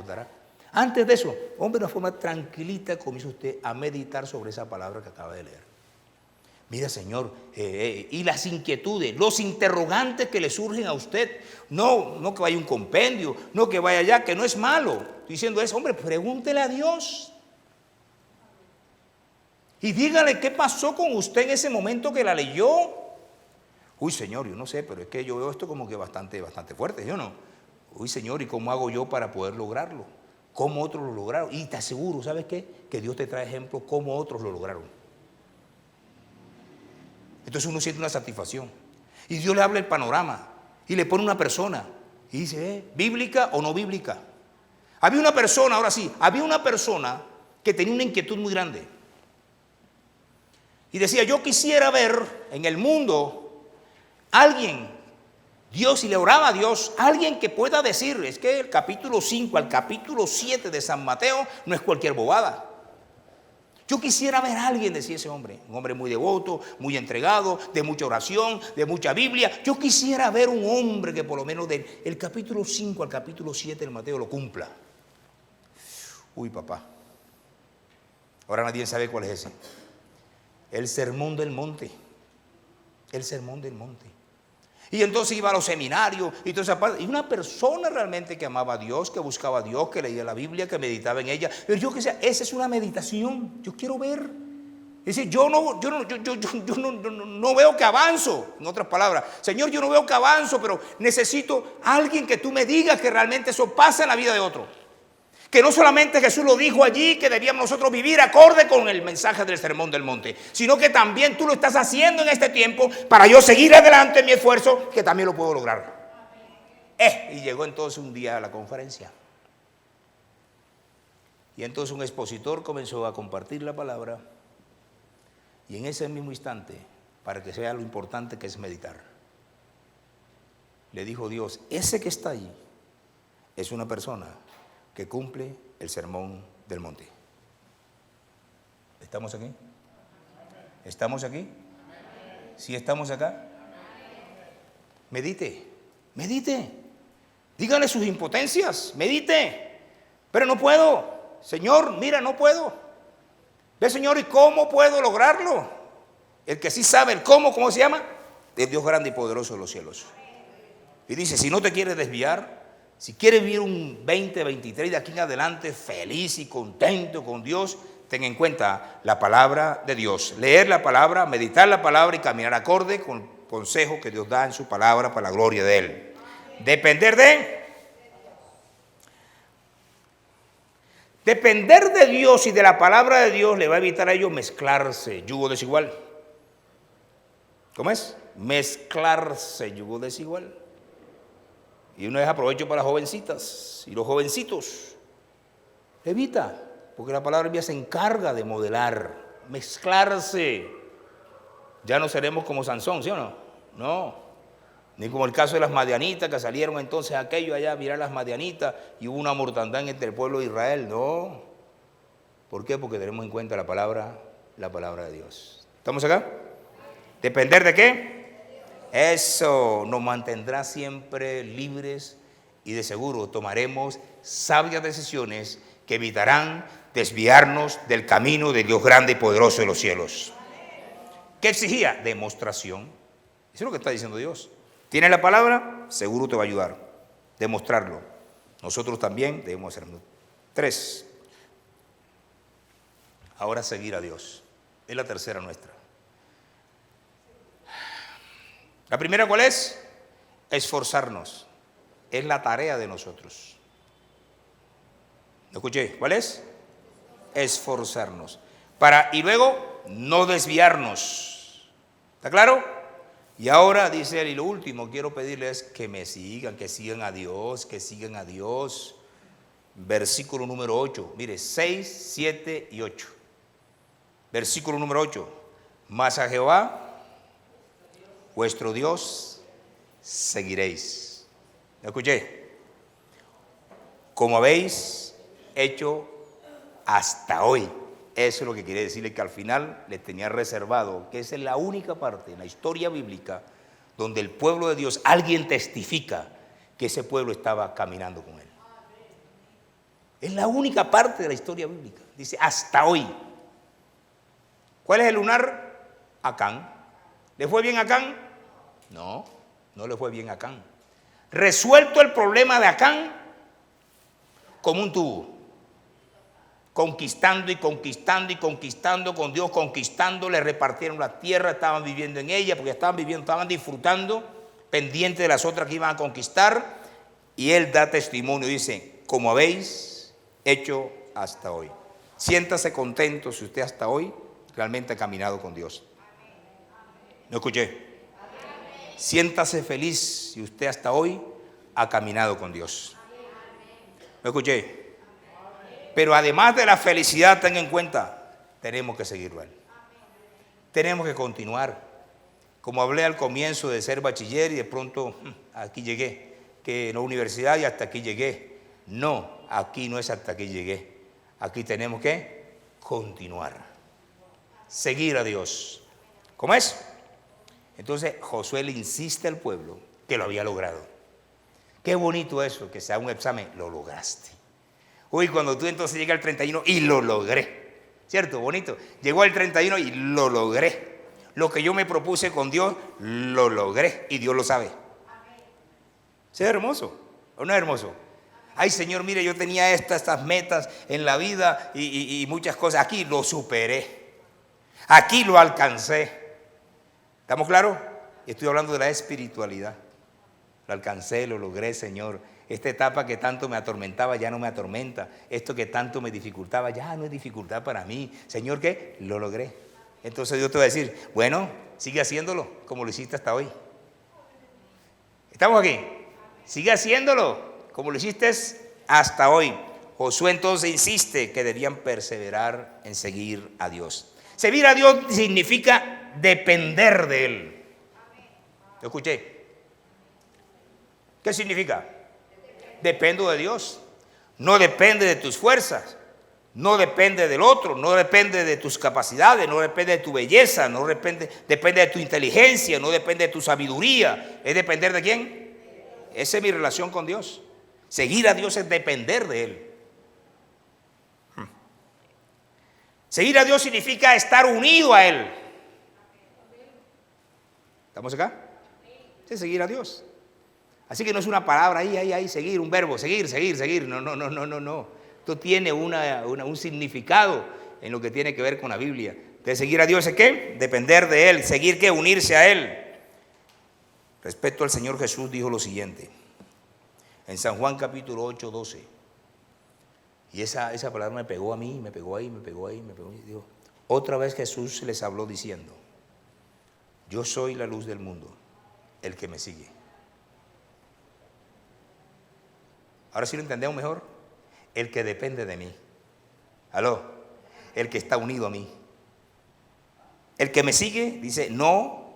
dará. Antes de eso, hombre, de una forma tranquilita comienza usted a meditar sobre esa palabra que acaba de leer. Mira, Señor, y las inquietudes, los interrogantes que le surgen a usted, no que vaya un compendio, no que vaya allá, que no es malo. Estoy diciendo eso, hombre, pregúntele a Dios. Y dígale qué pasó con usted en ese momento que la leyó. Uy, Señor, yo no sé, pero es que yo veo esto como que bastante fuerte, ¿yo no? Uy, Señor, ¿y cómo hago yo para poder lograrlo? ¿Cómo otros lo lograron? Y te aseguro, ¿sabes qué? Que Dios te trae ejemplos cómo otros lo lograron. Entonces uno siente una satisfacción. Y Dios le habla el panorama y le pone una persona y dice, ¿bíblica o no bíblica? Había una persona, ahora sí, había una persona que tenía una inquietud muy grande. Y decía, yo quisiera ver en el mundo alguien, Dios, y le oraba a Dios, alguien que pueda decir, es que el capítulo 5 al capítulo 7 de San Mateo no es cualquier bobada. Yo quisiera ver a alguien, decía ese hombre, un hombre muy devoto, muy entregado, de mucha oración, de mucha Biblia. Yo quisiera ver un hombre que por lo menos del capítulo 5 al capítulo 7 del Mateo lo cumpla. Uy, papá. Ahora nadie sabe cuál es ese. El sermón del monte. El sermón del monte. Y entonces iba a los seminarios y toda esa parte. Y una persona realmente que amaba a Dios, que buscaba a Dios, que leía la Biblia, que meditaba en ella. Pero yo que sé, esa es una meditación. Yo quiero ver. Dice, yo no veo que avanzo. En otras palabras, Señor, yo no veo que avanzo, pero necesito a alguien que tú me digas que realmente eso pasa en la vida de otro. Que no solamente Jesús lo dijo allí, que debíamos nosotros vivir acorde con el mensaje del Sermón del Monte, sino que también tú lo estás haciendo en este tiempo para yo seguir adelante en mi esfuerzo, que también lo puedo lograr. Y llegó entonces un día a la conferencia. Y entonces un expositor comenzó a compartir la palabra. Y en ese mismo instante, para que sea lo importante que es meditar, le dijo Dios, ese que está allí es una persona que cumple el sermón del monte. ¿Estamos aquí? ¿Estamos aquí? ¿Sí estamos acá? Medite, medite. Dígale sus impotencias, medite. Pero no puedo. Señor, mira, no puedo. Ve, Señor, ¿y cómo puedo lograrlo? El que sí sabe el ¿cómo se llama? Es Dios grande y poderoso de los cielos. Y dice, si no te quieres desviar, si quieres vivir un 2023 de aquí en adelante feliz y contento con Dios, ten en cuenta la palabra de Dios. Leer la palabra, meditar la palabra y caminar acorde con el consejo que Dios da en su palabra para la gloria de Él. Depender de Dios y de la palabra de Dios le va a evitar a ellos mezclarse, yugo desigual. ¿Cómo es? Mezclarse, yugo desigual. Y una vez aprovecho para las jovencitas y los jovencitos. Evita, porque la palabra mía se encarga de modelar, mezclarse. Ya no seremos como Sansón, ¿sí o no? No. Ni como el caso de las madianitas que salieron entonces aquello allá a mirar las madianitas y hubo una mortandad entre el pueblo de Israel. No. ¿Por qué? Porque tenemos en cuenta la palabra de Dios. ¿Estamos acá? ¿Depender de qué? Eso nos mantendrá siempre libres y de seguro tomaremos sabias decisiones que evitarán desviarnos del camino de Dios grande y poderoso de los cielos. ¿Qué exigía? Demostración. Eso es lo que está diciendo Dios. ¿Tienes la palabra? Seguro te va a ayudar. Demostrarlo. Nosotros también debemos hacerlo. 3. Ahora seguir a Dios. Es la tercera nuestra. La primera, ¿cuál es? Esforzarnos. Es la tarea de nosotros. ¿Lo escuché? ¿Cuál es? Esforzarnos. Y luego, no desviarnos. ¿Está claro? Y ahora dice él, y lo último, quiero pedirles que me sigan, que sigan a Dios, que sigan a Dios. Versículo número 8. Mire, 6, 7 y 8. Versículo número 8. Mas a Jehová, vuestro Dios, seguiréis. ¿Me escuché? Como habéis hecho hasta hoy. Eso es lo que quiere decirle, que al final les tenía reservado, que esa es la única parte en la historia bíblica donde el pueblo de Dios, alguien testifica que ese pueblo estaba caminando con él. Es la única parte de la historia bíblica. Dice, hasta hoy. ¿Cuál es el lunar? Acán. ¿Le fue bien a Acán? No, no le fue bien a Acán. Resuelto el problema de Acán como un tubo. Conquistando y conquistando y conquistando con Dios, conquistando, le repartieron la tierra, estaban viviendo en ella, porque estaban disfrutando, pendientes de las otras que iban a conquistar, y él da testimonio, dice, como habéis hecho hasta hoy. Siéntase contento si usted hasta hoy realmente ha caminado con Dios. ¿No escuché? Siéntase feliz si usted hasta hoy ha caminado con Dios. ¿No escuché? Pero además de la felicidad, ten en cuenta, tenemos que seguirlo a él. Tenemos que continuar. Como hablé al comienzo de ser bachiller y de pronto aquí llegué, que en la universidad y hasta aquí llegué. No, aquí no es hasta aquí llegué. Aquí tenemos que continuar. Seguir a Dios. ¿Cómo es? Entonces Josué le insiste al pueblo que lo había logrado. Qué bonito eso, que sea un examen, lo lograste. Uy, cuando tú entonces llegas al 31 y lo logré. ¿Cierto? Bonito. Llegó al 31 y lo logré. Lo que yo me propuse con Dios, lo logré. Y Dios lo sabe. ¿Sí es hermoso o no es hermoso? Ay, Señor, mire, yo tenía estas metas en la vida y muchas cosas. Aquí lo superé. Aquí lo alcancé. ¿Estamos claros? Estoy hablando de la espiritualidad. Lo alcancé, lo logré, Señor. Esta etapa que tanto me atormentaba ya no me atormenta. Esto que tanto me dificultaba ya no es dificultad para mí. Señor, ¿qué? Lo logré. Entonces Dios te va a decir, bueno, sigue haciéndolo como lo hiciste hasta hoy. ¿Estamos aquí? Sigue haciéndolo como lo hiciste hasta hoy. Josué entonces insiste que debían perseverar en seguir a Dios. Seguir a Dios significa depender de Él. ¿Lo escuché? ¿Qué significa? Dependo de Dios. No depende de tus fuerzas. No depende del otro, no depende de tus capacidades, no depende de tu belleza, no depende de tu inteligencia, no depende de tu sabiduría. ¿Es depender de quién? Esa es mi relación con Dios. Seguir a Dios es depender de Él. Seguir a Dios significa estar unido a Él. ¿Estamos acá? Sí, seguir a Dios. Así que no es una palabra ahí, seguir, un verbo, seguir. No. Esto tiene un significado en lo que tiene que ver con la Biblia. De seguir a Dios es ¿qué? Depender de Él. ¿Seguir qué? Unirse a Él. Respecto al Señor Jesús dijo lo siguiente. En San Juan capítulo 8, 12. Y esa palabra me pegó a mí, me pegó ahí. Digo, otra vez Jesús les habló diciendo, yo soy la luz del mundo, el que me sigue. Ahora sí lo entendemos mejor. El que depende de mí. ¿Aló? El que está unido a mí. El que me sigue, dice, no,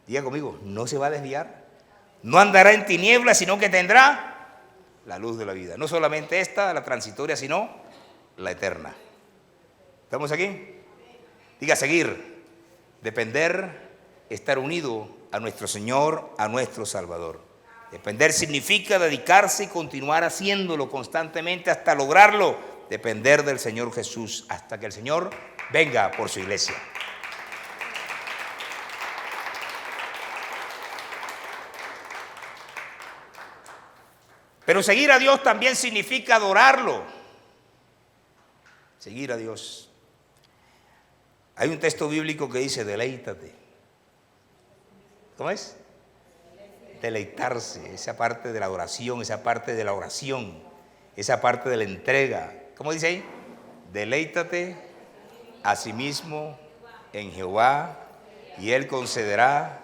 diga conmigo, no se va a desviar. No andará en tinieblas, sino que tendrá la luz de la vida. No solamente esta, la transitoria, sino la eterna. ¿Estamos aquí? Diga seguir, depender, estar unido a nuestro Señor, a nuestro Salvador. Depender significa dedicarse y continuar haciéndolo constantemente hasta lograrlo. Depender del Señor Jesús hasta que el Señor venga por su iglesia. Pero seguir a Dios también significa adorarlo. Seguir a Dios. Hay un texto bíblico que dice, deleítate. ¿Cómo es? Deleitarse, esa parte de la adoración, esa parte de la oración, esa parte de la entrega. ¿Cómo dice ahí? Deleítate a sí mismo en Jehová y Él concederá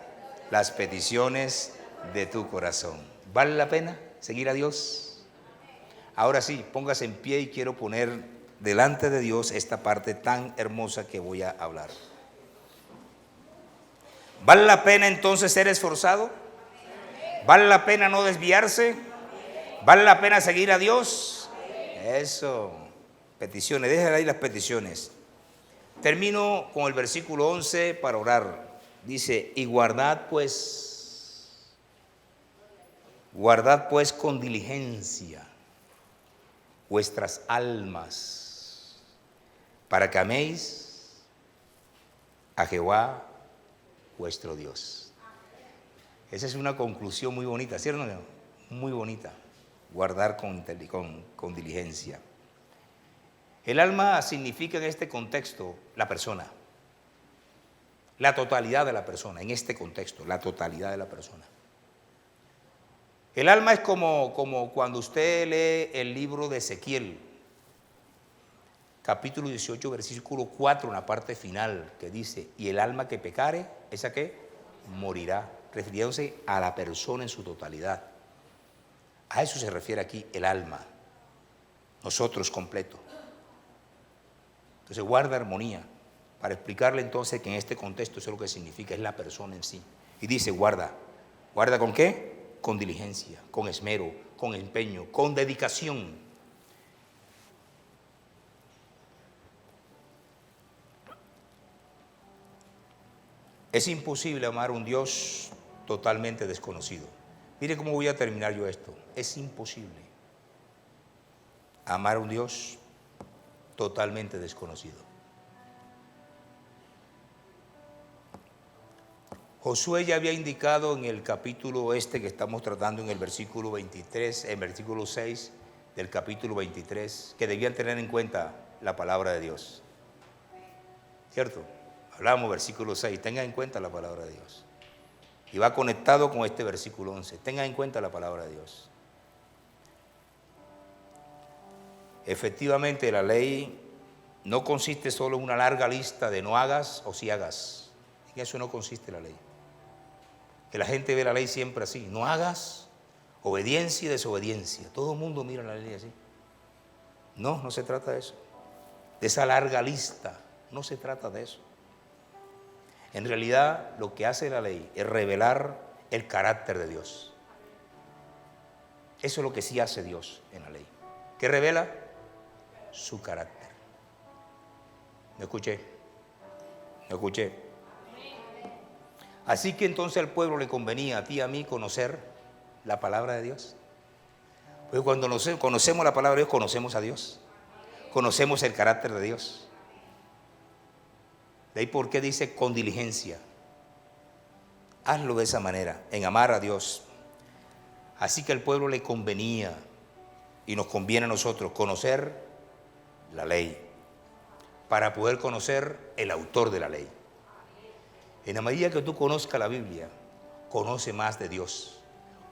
las peticiones de tu corazón. ¿Vale la pena seguir a Dios? Ahora sí, póngase en pie y quiero poner delante de Dios esta parte tan hermosa que voy a hablar. ¿Vale la pena entonces ser esforzado? ¿Vale la pena no desviarse? ¿Vale la pena seguir a Dios? Eso. Peticiones, déjenle ahí las peticiones. Termino con el versículo 11 para orar. Dice, y guardad pues con diligencia vuestras almas, para que améis a Jehová vuestro Dios. Esa es una conclusión muy bonita, ¿cierto? Muy bonita. Guardar con diligencia. El alma significa en este contexto la persona. La totalidad de la persona, en este contexto, la totalidad de la persona. El alma es como cuando usted lee el libro de Ezequiel, capítulo 18, versículo 4, en la parte final, que dice, y el alma que pecare, ¿esa qué? Morirá, refiriéndose a la persona en su totalidad. A eso se refiere aquí el alma, nosotros completo. Entonces guarda armonía, para explicarle entonces que en este contexto eso es lo que significa, es la persona en sí. Y dice guarda ¿con qué? Con diligencia, con esmero, con empeño, con dedicación. Es imposible amar a un Dios totalmente desconocido. Mire cómo voy a terminar yo esto. Es imposible amar a un Dios totalmente desconocido. Josué ya había indicado en el capítulo que estamos tratando en el versículo 23, en versículo 6 del capítulo 23, que debían tener en cuenta la palabra de Dios. ¿Cierto? Hablamos versículo 6, tengan en cuenta la palabra de Dios. Y va conectado con este versículo 11, tengan en cuenta la palabra de Dios. Efectivamente, la ley no consiste solo en una larga lista de no hagas o sí hagas. En eso no consiste la ley. Que la gente ve la ley siempre así, no hagas, obediencia y desobediencia. Todo el mundo mira la ley así. No, no se trata de eso. De esa larga lista, no se trata de eso. En realidad, lo que hace la ley es revelar el carácter de Dios. Eso es lo que sí hace Dios en la ley. ¿Qué revela? su carácter. ¿Me escuché? ¿Me escuché? Así que entonces al pueblo le convenía, a ti y a mí, conocer la palabra de Dios. Pues cuando conocemos la palabra de Dios, conocemos a Dios. Conocemos el carácter de Dios. De ahí por qué dice con diligencia. Hazlo de esa manera, en amar a Dios. Así que al pueblo le convenía y nos conviene a nosotros conocer la ley para poder conocer el autor de la ley. En la medida que tú conozcas la Biblia, conoce más de Dios,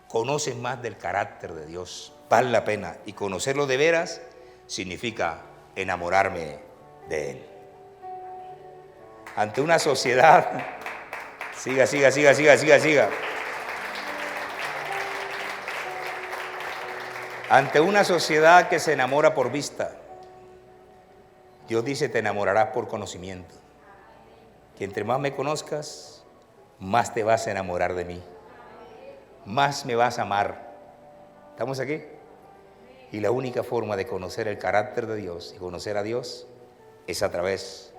conoces más del carácter de Dios. Vale la pena, y conocerlo de veras significa enamorarme de Él. Ante una sociedad, siga. Ante una sociedad que se enamora por vista, Dios dice, te enamorarás por conocimiento. Que entre más me conozcas, más te vas a enamorar de mí, más me vas a amar. ¿Estamos aquí? Y la única forma de conocer el carácter de Dios y conocer a Dios es a través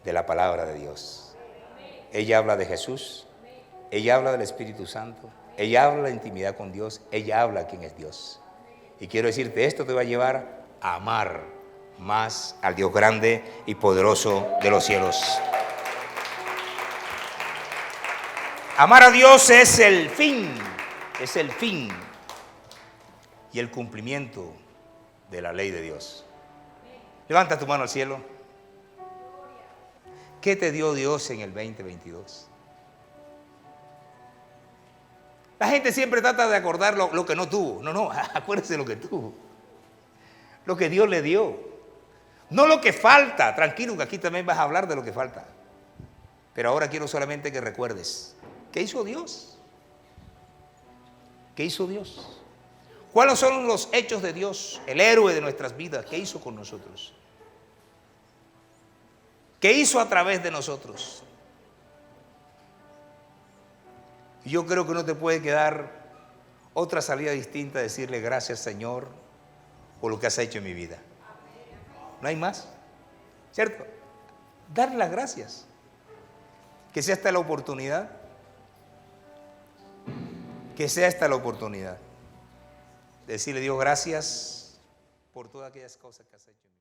de la palabra de Dios. Ella habla de Jesús, ella habla del Espíritu Santo, ella habla de la intimidad con Dios, ella habla quién es Dios. Y quiero decirte, esto te va a llevar a amar más al Dios grande y poderoso de los cielos. Amar a Dios es el fin y el cumplimiento de la ley de Dios. Levanta tu mano al cielo. ¿Qué te dio Dios en el 2022? La gente siempre trata de acordar lo que no tuvo. No, acuérdese lo que tuvo. Lo que Dios le dio. No lo que falta. Tranquilo, que aquí también vas a hablar de lo que falta. Pero ahora quiero solamente que recuerdes. ¿Qué hizo Dios? ¿Qué hizo Dios? ¿Cuáles son los hechos de Dios? El héroe de nuestras vidas. ¿Qué hizo con nosotros? ¿Qué hizo a través de nosotros? Y yo creo que no te puede quedar otra salida distinta a decirle gracias, Señor, por lo que has hecho en mi vida. No hay más, ¿cierto? Darle las gracias. Que sea esta la oportunidad. Que sea esta la oportunidad. Decirle, Dios, gracias por todas aquellas cosas que has hecho en mi vida.